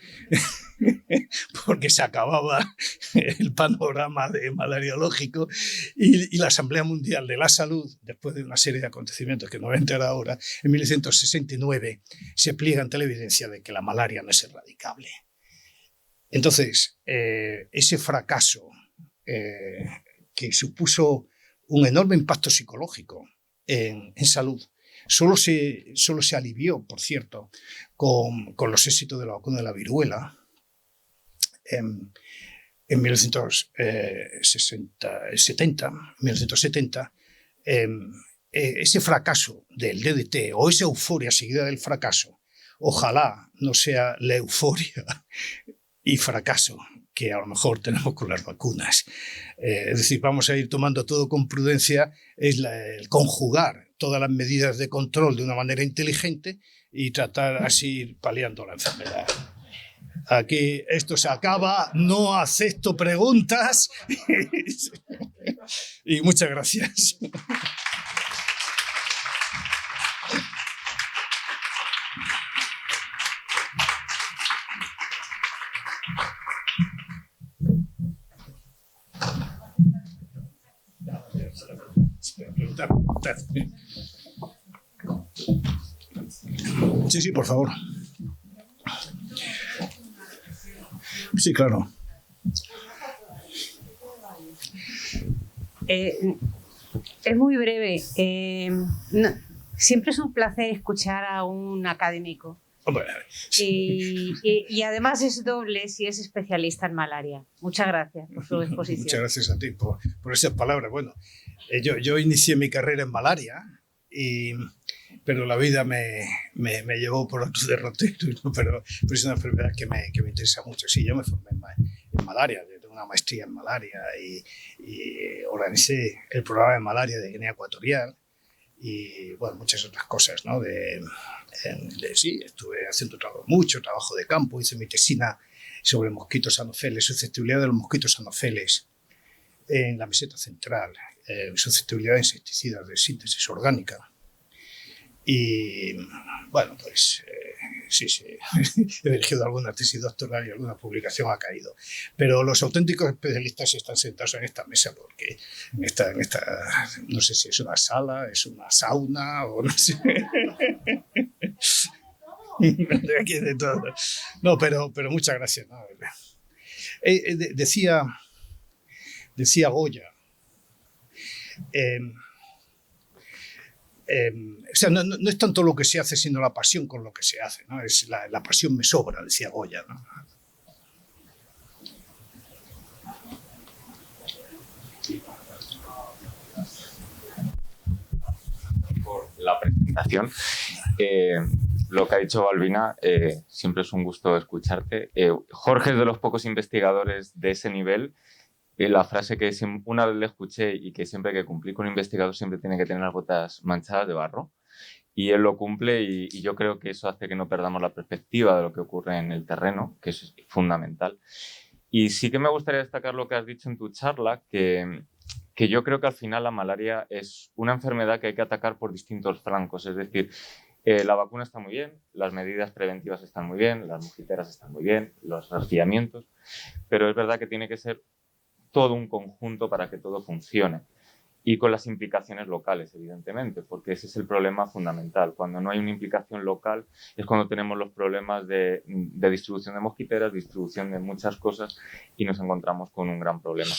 porque se acababa el panorama de malariológico y la Asamblea Mundial de la Salud, después de una serie de acontecimientos que no voy a entrar ahora, en 1969 se pliega ante la evidencia de que la malaria no es erradicable. Entonces, ese fracaso que supuso un enorme impacto psicológico en salud, solo se alivió, por cierto, con los éxitos de la vacuna de la viruela en 1970. Ese fracaso del DDT o esa euforia seguida del fracaso, ojalá no sea la euforia y fracaso que a lo mejor tenemos con las vacunas. Es decir, vamos a ir tomando todo con prudencia, es el conjugar todas las medidas de control de una manera inteligente y tratar así ir paliando la enfermedad. Aquí esto se acaba, no acepto preguntas y muchas gracias. Sí, por favor. Sí, claro.
Es muy breve. Siempre es un placer escuchar a un académico.
Hombre,
y además es doble si es especialista en malaria. Muchas gracias por su exposición.
Muchas gracias a ti por esas palabras. Bueno, yo inicié mi carrera en malaria, pero la vida me llevó por otro derrotero, ¿no? Pero es una enfermedad que me interesa mucho. Sí, yo me formé en malaria, tengo una maestría en malaria y organicé el programa de malaria de Guinea Ecuatorial y bueno, muchas otras cosas, ¿no? Sí, estuve haciendo mucho trabajo de campo, hice mi tesina sobre mosquitos anofeles, susceptibilidad de los mosquitos anofeles en la meseta central, susceptibilidad a insecticidas de síntesis orgánica. Y bueno, pues sí, he dirigido alguna tesis doctoral y alguna publicación ha caído. Pero los auténticos especialistas están sentados en esta mesa porque en esta no sé si es una sala, es una sauna o no sé. Aquí de todo. No, pero muchas gracias. ¿No? Decía Goya, o sea, no es tanto lo que se hace, sino la pasión con lo que se hace, ¿no? Es la pasión me sobra, decía Goya, ¿no?
Por la presentación. Lo que ha dicho Balbina, siempre es un gusto escucharte. Jorge es de los pocos investigadores de ese nivel. La frase que una vez le escuché y que siempre que cumplí con un investigador siempre tiene que tener las botas manchadas de barro. Y él lo cumple y yo creo que eso hace que no perdamos la perspectiva de lo que ocurre en el terreno, que es fundamental. Y sí que me gustaría destacar lo que has dicho en tu charla, que yo creo que al final la malaria es una enfermedad que hay que atacar por distintos flancos. Es decir, la vacuna está muy bien, las medidas preventivas están muy bien, las mosquiteras están muy bien, los resfriamientos, pero es verdad que tiene que ser todo un conjunto para que todo funcione. Y con las implicaciones locales, evidentemente, porque ese es el problema fundamental. Cuando no hay una implicación local es cuando tenemos los problemas de distribución de mosquiteras, distribución de muchas cosas y nos encontramos con un gran problema.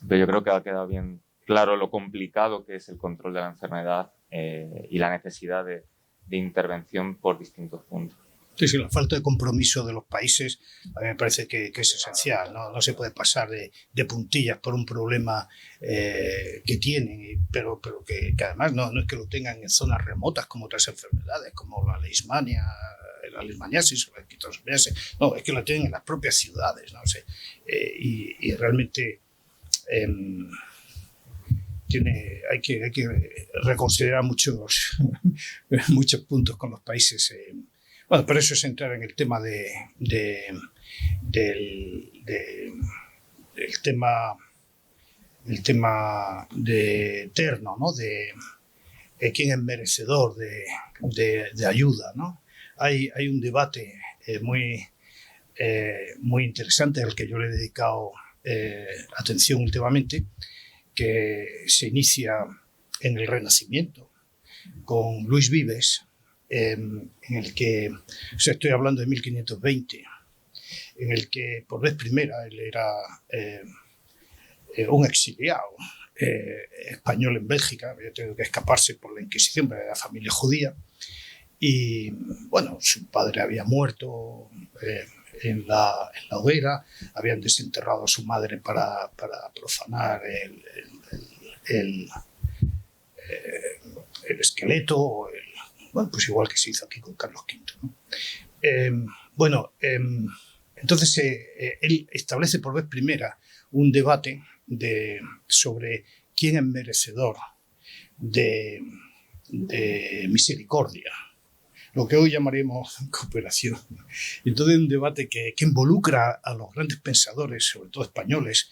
Pero yo creo que ha quedado bien claro lo complicado que es el control de la enfermedad y la necesidad de intervención por distintos puntos.
Sí, la falta de compromiso de los países a mí me parece que es esencial. No se puede pasar de puntillas por un problema que tienen, pero que además no es que lo tengan en zonas remotas como otras enfermedades, como la leishmania, la leishmaniasis o la quitosomiasis. No, es que lo tienen en las propias ciudades, ¿no? Y realmente hay que reconsiderar muchos puntos con los países. Bueno, pero eso es entrar en el tema el tema de eterno, ¿no? De quién es merecedor de ayuda, ¿no? Hay un debate muy interesante al que yo le he dedicado atención últimamente, que se inicia en el Renacimiento con Luis Vives, en el que, o sea, estoy hablando de 1520, en el que por vez primera él era un exiliado español en Bélgica, había tenido que escaparse por la Inquisición, pero era familia judía, y bueno, su padre había muerto en la hoguera, habían desenterrado a su madre para profanar el esqueleto, bueno, pues igual que se hizo aquí con Carlos V, ¿no? Entonces él establece por vez primera un debate sobre quién es merecedor de misericordia, lo que hoy llamaríamos cooperación. Y entonces un debate que involucra a los grandes pensadores, sobre todo españoles,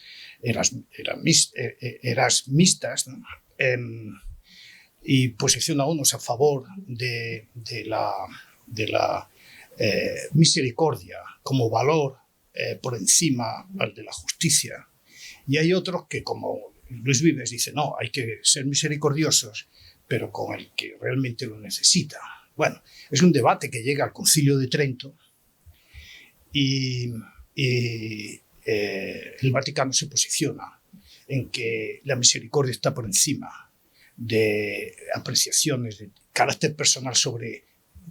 erasmistas, ¿no? Y posiciona a unos a favor de la misericordia como valor por encima al de la justicia. Y hay otros que, como Luis Vives, dice, no, hay que ser misericordiosos, pero con el que realmente lo necesita. Bueno, es un debate que llega al Concilio de Trento y el Vaticano se posiciona en que la misericordia está por encima de apreciaciones de carácter personal sobre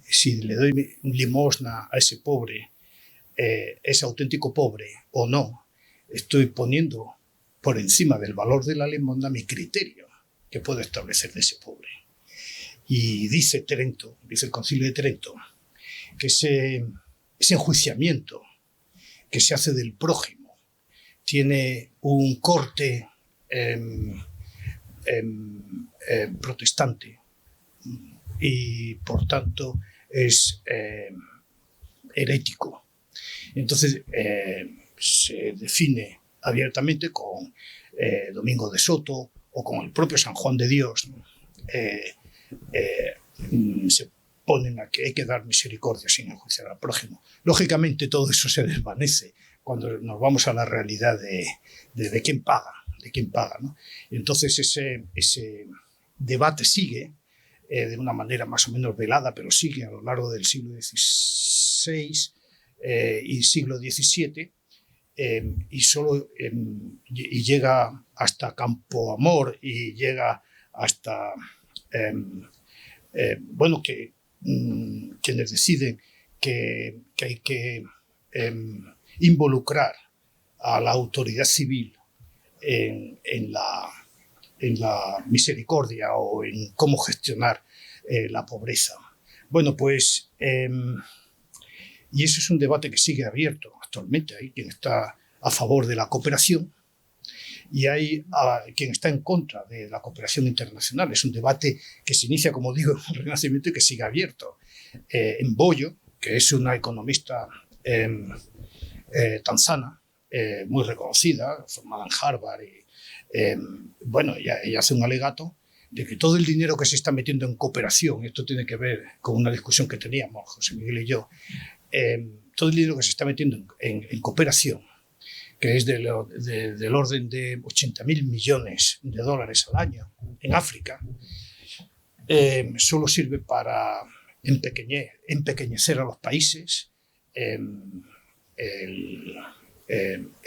si le doy limosna a ese pobre, es auténtico pobre o no. Estoy poniendo por encima del valor de la limosna mi criterio que puedo establecer de ese pobre. Y dice el Concilio de Trento, que ese enjuiciamiento que se hace del prójimo tiene un corte protestante y por tanto es herético. Entonces se define abiertamente con Domingo de Soto o con el propio San Juan de Dios, ¿no? Se ponen a que hay que dar misericordia sin enjuiciar al prójimo. Lógicamente todo eso se desvanece cuando nos vamos a la realidad de quién paga, ¿no? Entonces ese debate sigue de una manera más o menos velada, pero sigue a lo largo del siglo XVI y siglo XVII, y llega hasta Campoamor y llega hasta quienes deciden que hay que involucrar a la autoridad civil en la misericordia o en cómo gestionar la pobreza. Bueno, pues, y eso es un debate que sigue abierto actualmente. Hay quien está a favor de la cooperación y hay quien está en contra de la cooperación internacional. Es un debate que se inicia, como digo, en el Renacimiento y que sigue abierto. En Bollo, que es una economista tanzana, muy reconocida, formada en Harvard, y ella hace un alegato de que todo el dinero que se está metiendo en cooperación, esto tiene que ver con una discusión que teníamos José Miguel y yo, todo el dinero que se está metiendo en cooperación, que es del orden de 80.000 millones de dólares al año en África, solo sirve para empequeñecer a los países,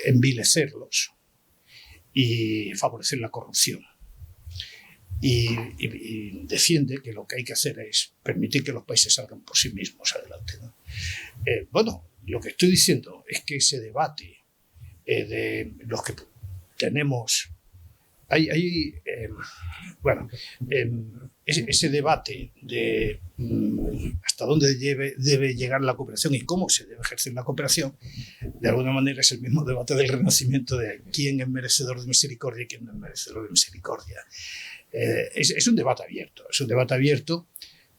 envilecerlos y favorecer la corrupción. Y defiende que lo que hay que hacer es permitir que los países salgan por sí mismos adelante, ¿no? Lo que estoy diciendo es que ese debate de los que tenemos, ese debate de hasta dónde debe llegar la cooperación y cómo se debe ejercer la cooperación, de alguna manera es el mismo debate del Renacimiento de quién es merecedor de misericordia y quién no es merecedor de misericordia. Es un debate abierto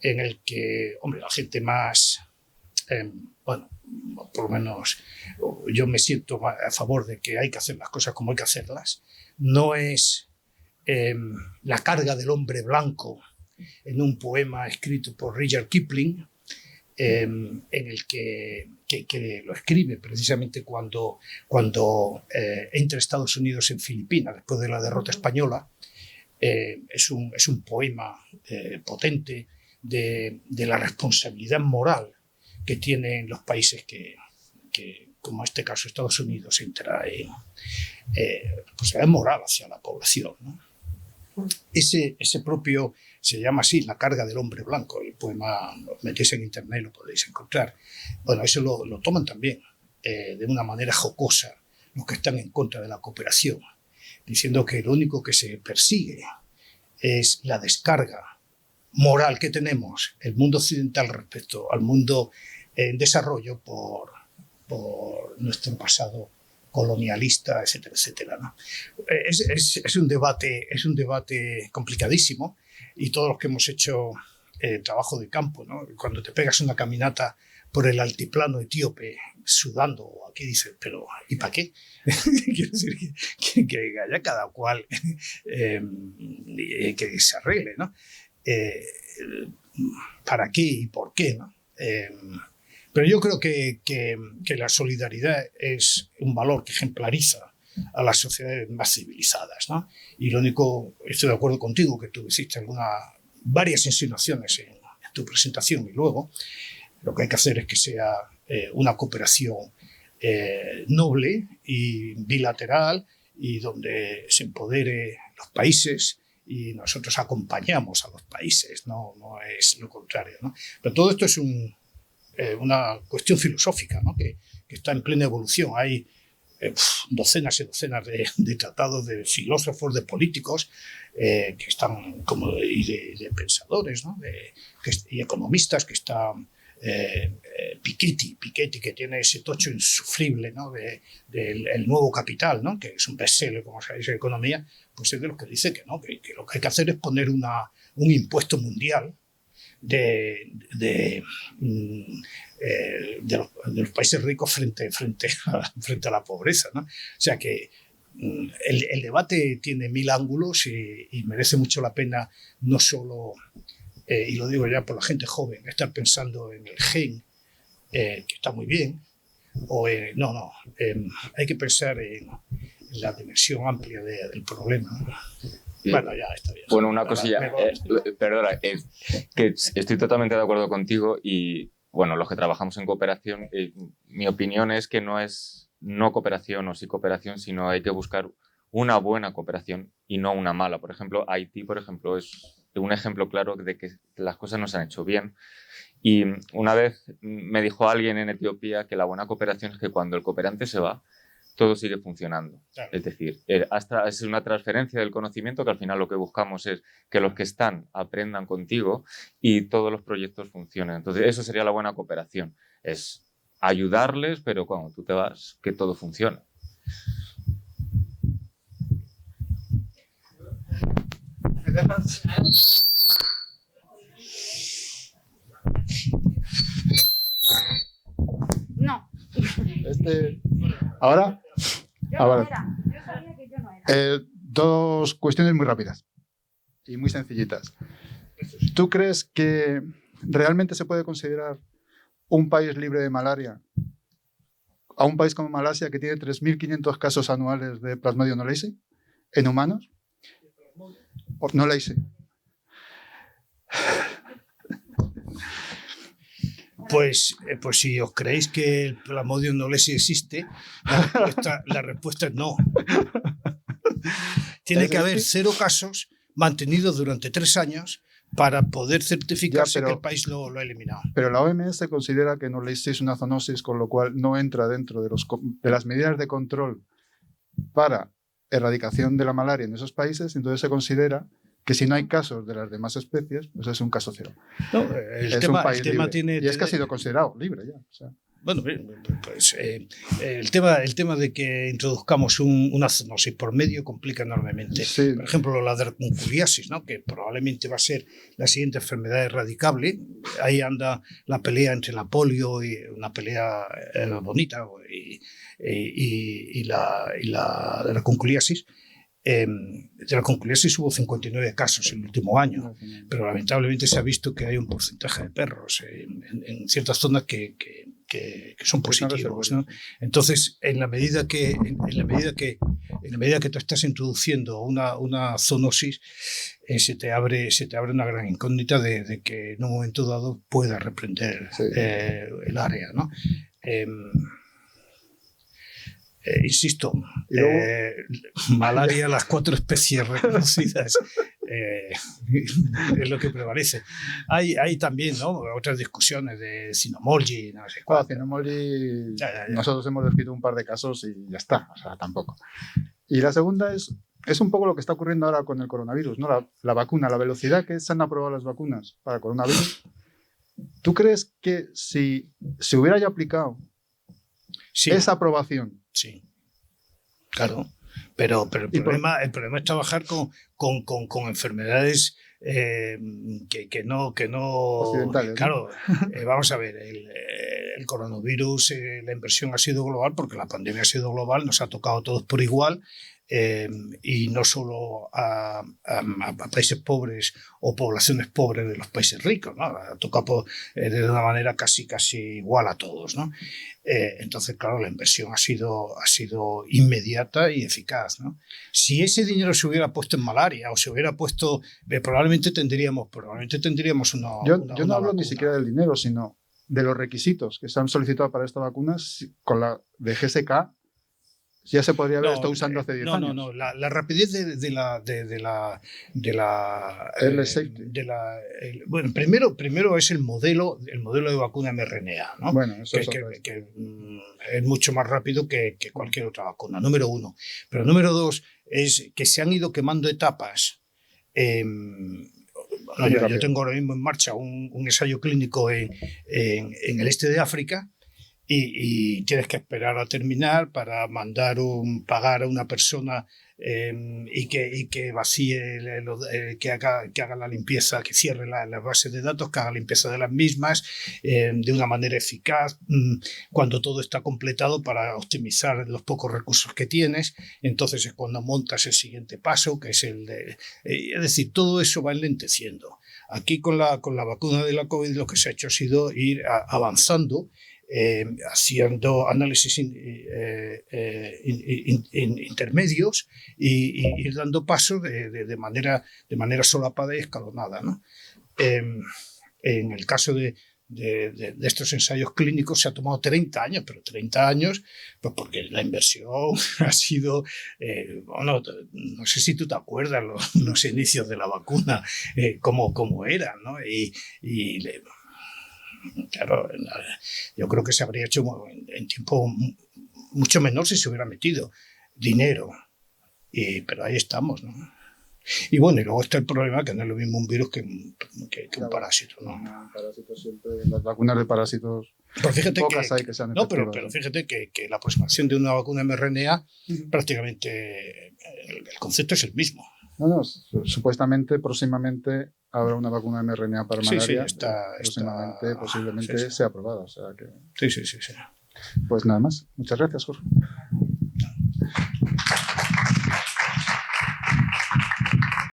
en el que, hombre, la gente más bueno, por lo menos yo me siento a favor de que hay que hacer las cosas como hay que hacerlas. No es la carga del hombre blanco en un poema escrito por Rudyard Kipling, en el que lo escribe precisamente cuando entra a Estados Unidos en Filipinas después de la derrota española. Es un poema potente de la responsabilidad moral que tienen los países que como en este caso Estados Unidos, entra en responsabilidad moral hacia la población, ¿no? Ese propio, se llama así, La carga del hombre blanco. El poema, lo metéis en internet, lo podéis encontrar. Bueno, eso lo toman también de una manera jocosa los que están en contra de la cooperación, diciendo que lo único que se persigue es la descarga moral que tenemos el mundo occidental respecto al mundo en desarrollo por nuestro pasado colonialista, etcétera, etcétera, ¿no? Es un debate complicadísimo, y todos los que hemos hecho trabajo de campo, ¿no? Cuando te pegas una caminata por el altiplano etíope sudando, aquí dices, pero ¿y para qué? Quiero decir que haya cada cual que se arregle, ¿no? ¿Para qué y por qué, ¿no? Pero yo creo que la solidaridad es un valor que ejemplariza a las sociedades más civilizadas, ¿no? Y lo único, estoy de acuerdo contigo, que tú hiciste varias insinuaciones en tu presentación, y luego lo que hay que hacer es que sea una cooperación noble y bilateral, y donde se empodere los países y nosotros acompañamos a los países, no es lo contrario, ¿no? Pero todo esto es una cuestión filosófica, ¿no? que está en plena evolución. Hay docenas y docenas de tratados de filósofos, de políticos que están y de pensadores, ¿no? Y economistas que están. Piketty, que tiene ese tocho insufrible, ¿no? del nuevo capital, ¿no? Que es un bestseller, como sabéis, en economía, pues es de lo que dice que lo que hay que hacer es poner un impuesto mundial de los países ricos frente a la pobreza, ¿no? O sea que el debate tiene 1000 ángulos y merece mucho la pena, no solo, y lo digo ya por la gente joven, estar pensando en el gen, que está muy bien, o hay que pensar en la dimensión amplia del problema, ¿no? Bueno, ya está bien.
Bueno, una cosilla, perdona, que estoy totalmente de acuerdo contigo, y bueno, los que trabajamos en cooperación, mi opinión es que no es no cooperación o sí cooperación, sino hay que buscar una buena cooperación y no una mala. Por ejemplo, Haití, por ejemplo, es un ejemplo claro de que las cosas no se han hecho bien. Y una vez me dijo alguien en Etiopía que la buena cooperación es que cuando el cooperante se va, todo sigue funcionando. Claro. Es decir, es una transferencia del conocimiento, que al final lo que buscamos es que los que están aprendan contigo y todos los proyectos funcionen. Entonces, eso sería la buena cooperación. Es ayudarles, pero cuando tú te vas, que todo funcione.
¿Me dejas?
No.
¿Ahora?
Yo
vale.
no era. Yo sabía que yo no era.
Dos cuestiones muy rápidas y muy sencillitas. ¿Tú crees que realmente se puede considerar un país libre de malaria a un país como Malasia, que tiene 3.500 casos anuales de Plasmodium knowlesi en humanos? No knowlesi.
Pues si os creéis que el Plasmodium knowlesi existe, la respuesta es no. Tiene que haber 0 casos mantenidos durante 3 años para poder certificarse que el país lo ha eliminado.
Pero la OMS considera que knowlesi es una zoonosis, con lo cual no entra dentro de las medidas de control para erradicación de la malaria en esos países. Entonces se considera que si no hay casos de las demás especies, pues es un caso cero.
No, el tema tiene...
Y es que ha sido considerado libre ya. O sea.
Bueno, pues el tema de que introduzcamos una zoonosis por medio complica enormemente.
Sí.
Por ejemplo, la dermoncuriasis, ¿no? Que probablemente va a ser la siguiente enfermedad erradicable. Ahí anda la pelea entre la polio y una pelea bonita y la dermoncuriasis. De la concuriasis hubo 59 casos en el último año, pero lamentablemente se ha visto que hay un porcentaje de perros en ciertas zonas que son positivos, ¿no? Entonces, en la medida que tú estás introduciendo una zoonosis, se te abre una gran incógnita de que en un momento dado pueda reprender el área, ¿no? Insisto, malaria, las 4 especies reconocidas, es lo que prevalece. Hay también, ¿no?, otras discusiones de Cynomolgi, no sé cuál.
Cynomolgi, nosotros hemos descrito un par de casos y ya está, o sea, tampoco. Y la segunda es un poco lo que está ocurriendo ahora con el coronavirus, ¿no? La vacuna, la velocidad que se han aprobado las vacunas para coronavirus. ¿Tú crees que si se hubiera ya aplicado esa aprobación?
Sí, claro, pero el problema es trabajar con enfermedades que no
occidentales,
claro, ¿no? Vamos a ver, el coronavirus, la inversión ha sido global porque la pandemia ha sido global, nos ha tocado a todos por igual. Y no solo a países pobres o poblaciones pobres de los países ricos, ¿no? Ha tocado de una manera casi igual a todos, ¿no? Entonces, claro, la inversión ha sido inmediata y eficaz, ¿no? Si ese dinero se hubiera puesto en malaria o se hubiera puesto, probablemente tendríamos una
Yo no
una
hablo
vacuna.
ni siquiera del dinero, sino de los requisitos que se han solicitado para esta vacuna. Con la de GSK ya se podría haber estado usando hace 10 años.
No. La rapidez de la bueno, primero es el modelo de vacuna mRNA, ¿no?
Bueno, eso
que es mucho más rápido que cualquier otra vacuna, número 1. Pero número 2 es que se han ido quemando etapas. Yo tengo ahora mismo en marcha un ensayo clínico en el este de África. Y tienes que esperar a terminar para pagar a una persona y que vacíe, que haga la limpieza, que cierre las bases de datos, que haga limpieza de las mismas de una manera eficaz, cuando todo está completado para optimizar los pocos recursos que tienes. Entonces es cuando montas el siguiente paso, que es es decir, todo eso va enlenteciendo. Aquí con la vacuna de la COVID lo que se ha hecho ha sido ir avanzando, haciendo análisis intermedios y ir dando pasos de manera solapada y escalonada, ¿no? En el caso de estos ensayos clínicos se ha tomado 30 años, pero 30 años pues porque la inversión ha sido, bueno, no sé si tú te acuerdas los inicios de la vacuna, cómo eran, ¿no? Claro, yo creo que se habría hecho en tiempo mucho menor si se hubiera metido dinero, pero ahí estamos, ¿no? Y bueno, y luego está el problema que no es lo mismo un virus que un parásito, ¿no?
Parásitos siempre, las vacunas de parásitos,
pero fíjate
pocas hay que sean efectivas.
pero fíjate que la aproximación de una vacuna mRNA prácticamente el concepto es el mismo.
No, supuestamente, próximamente habrá una vacuna mRNA para malaria. Próximamente, posiblemente sea aprobada. O sea que...
Sí.
Pues nada más. Muchas gracias, Jorge.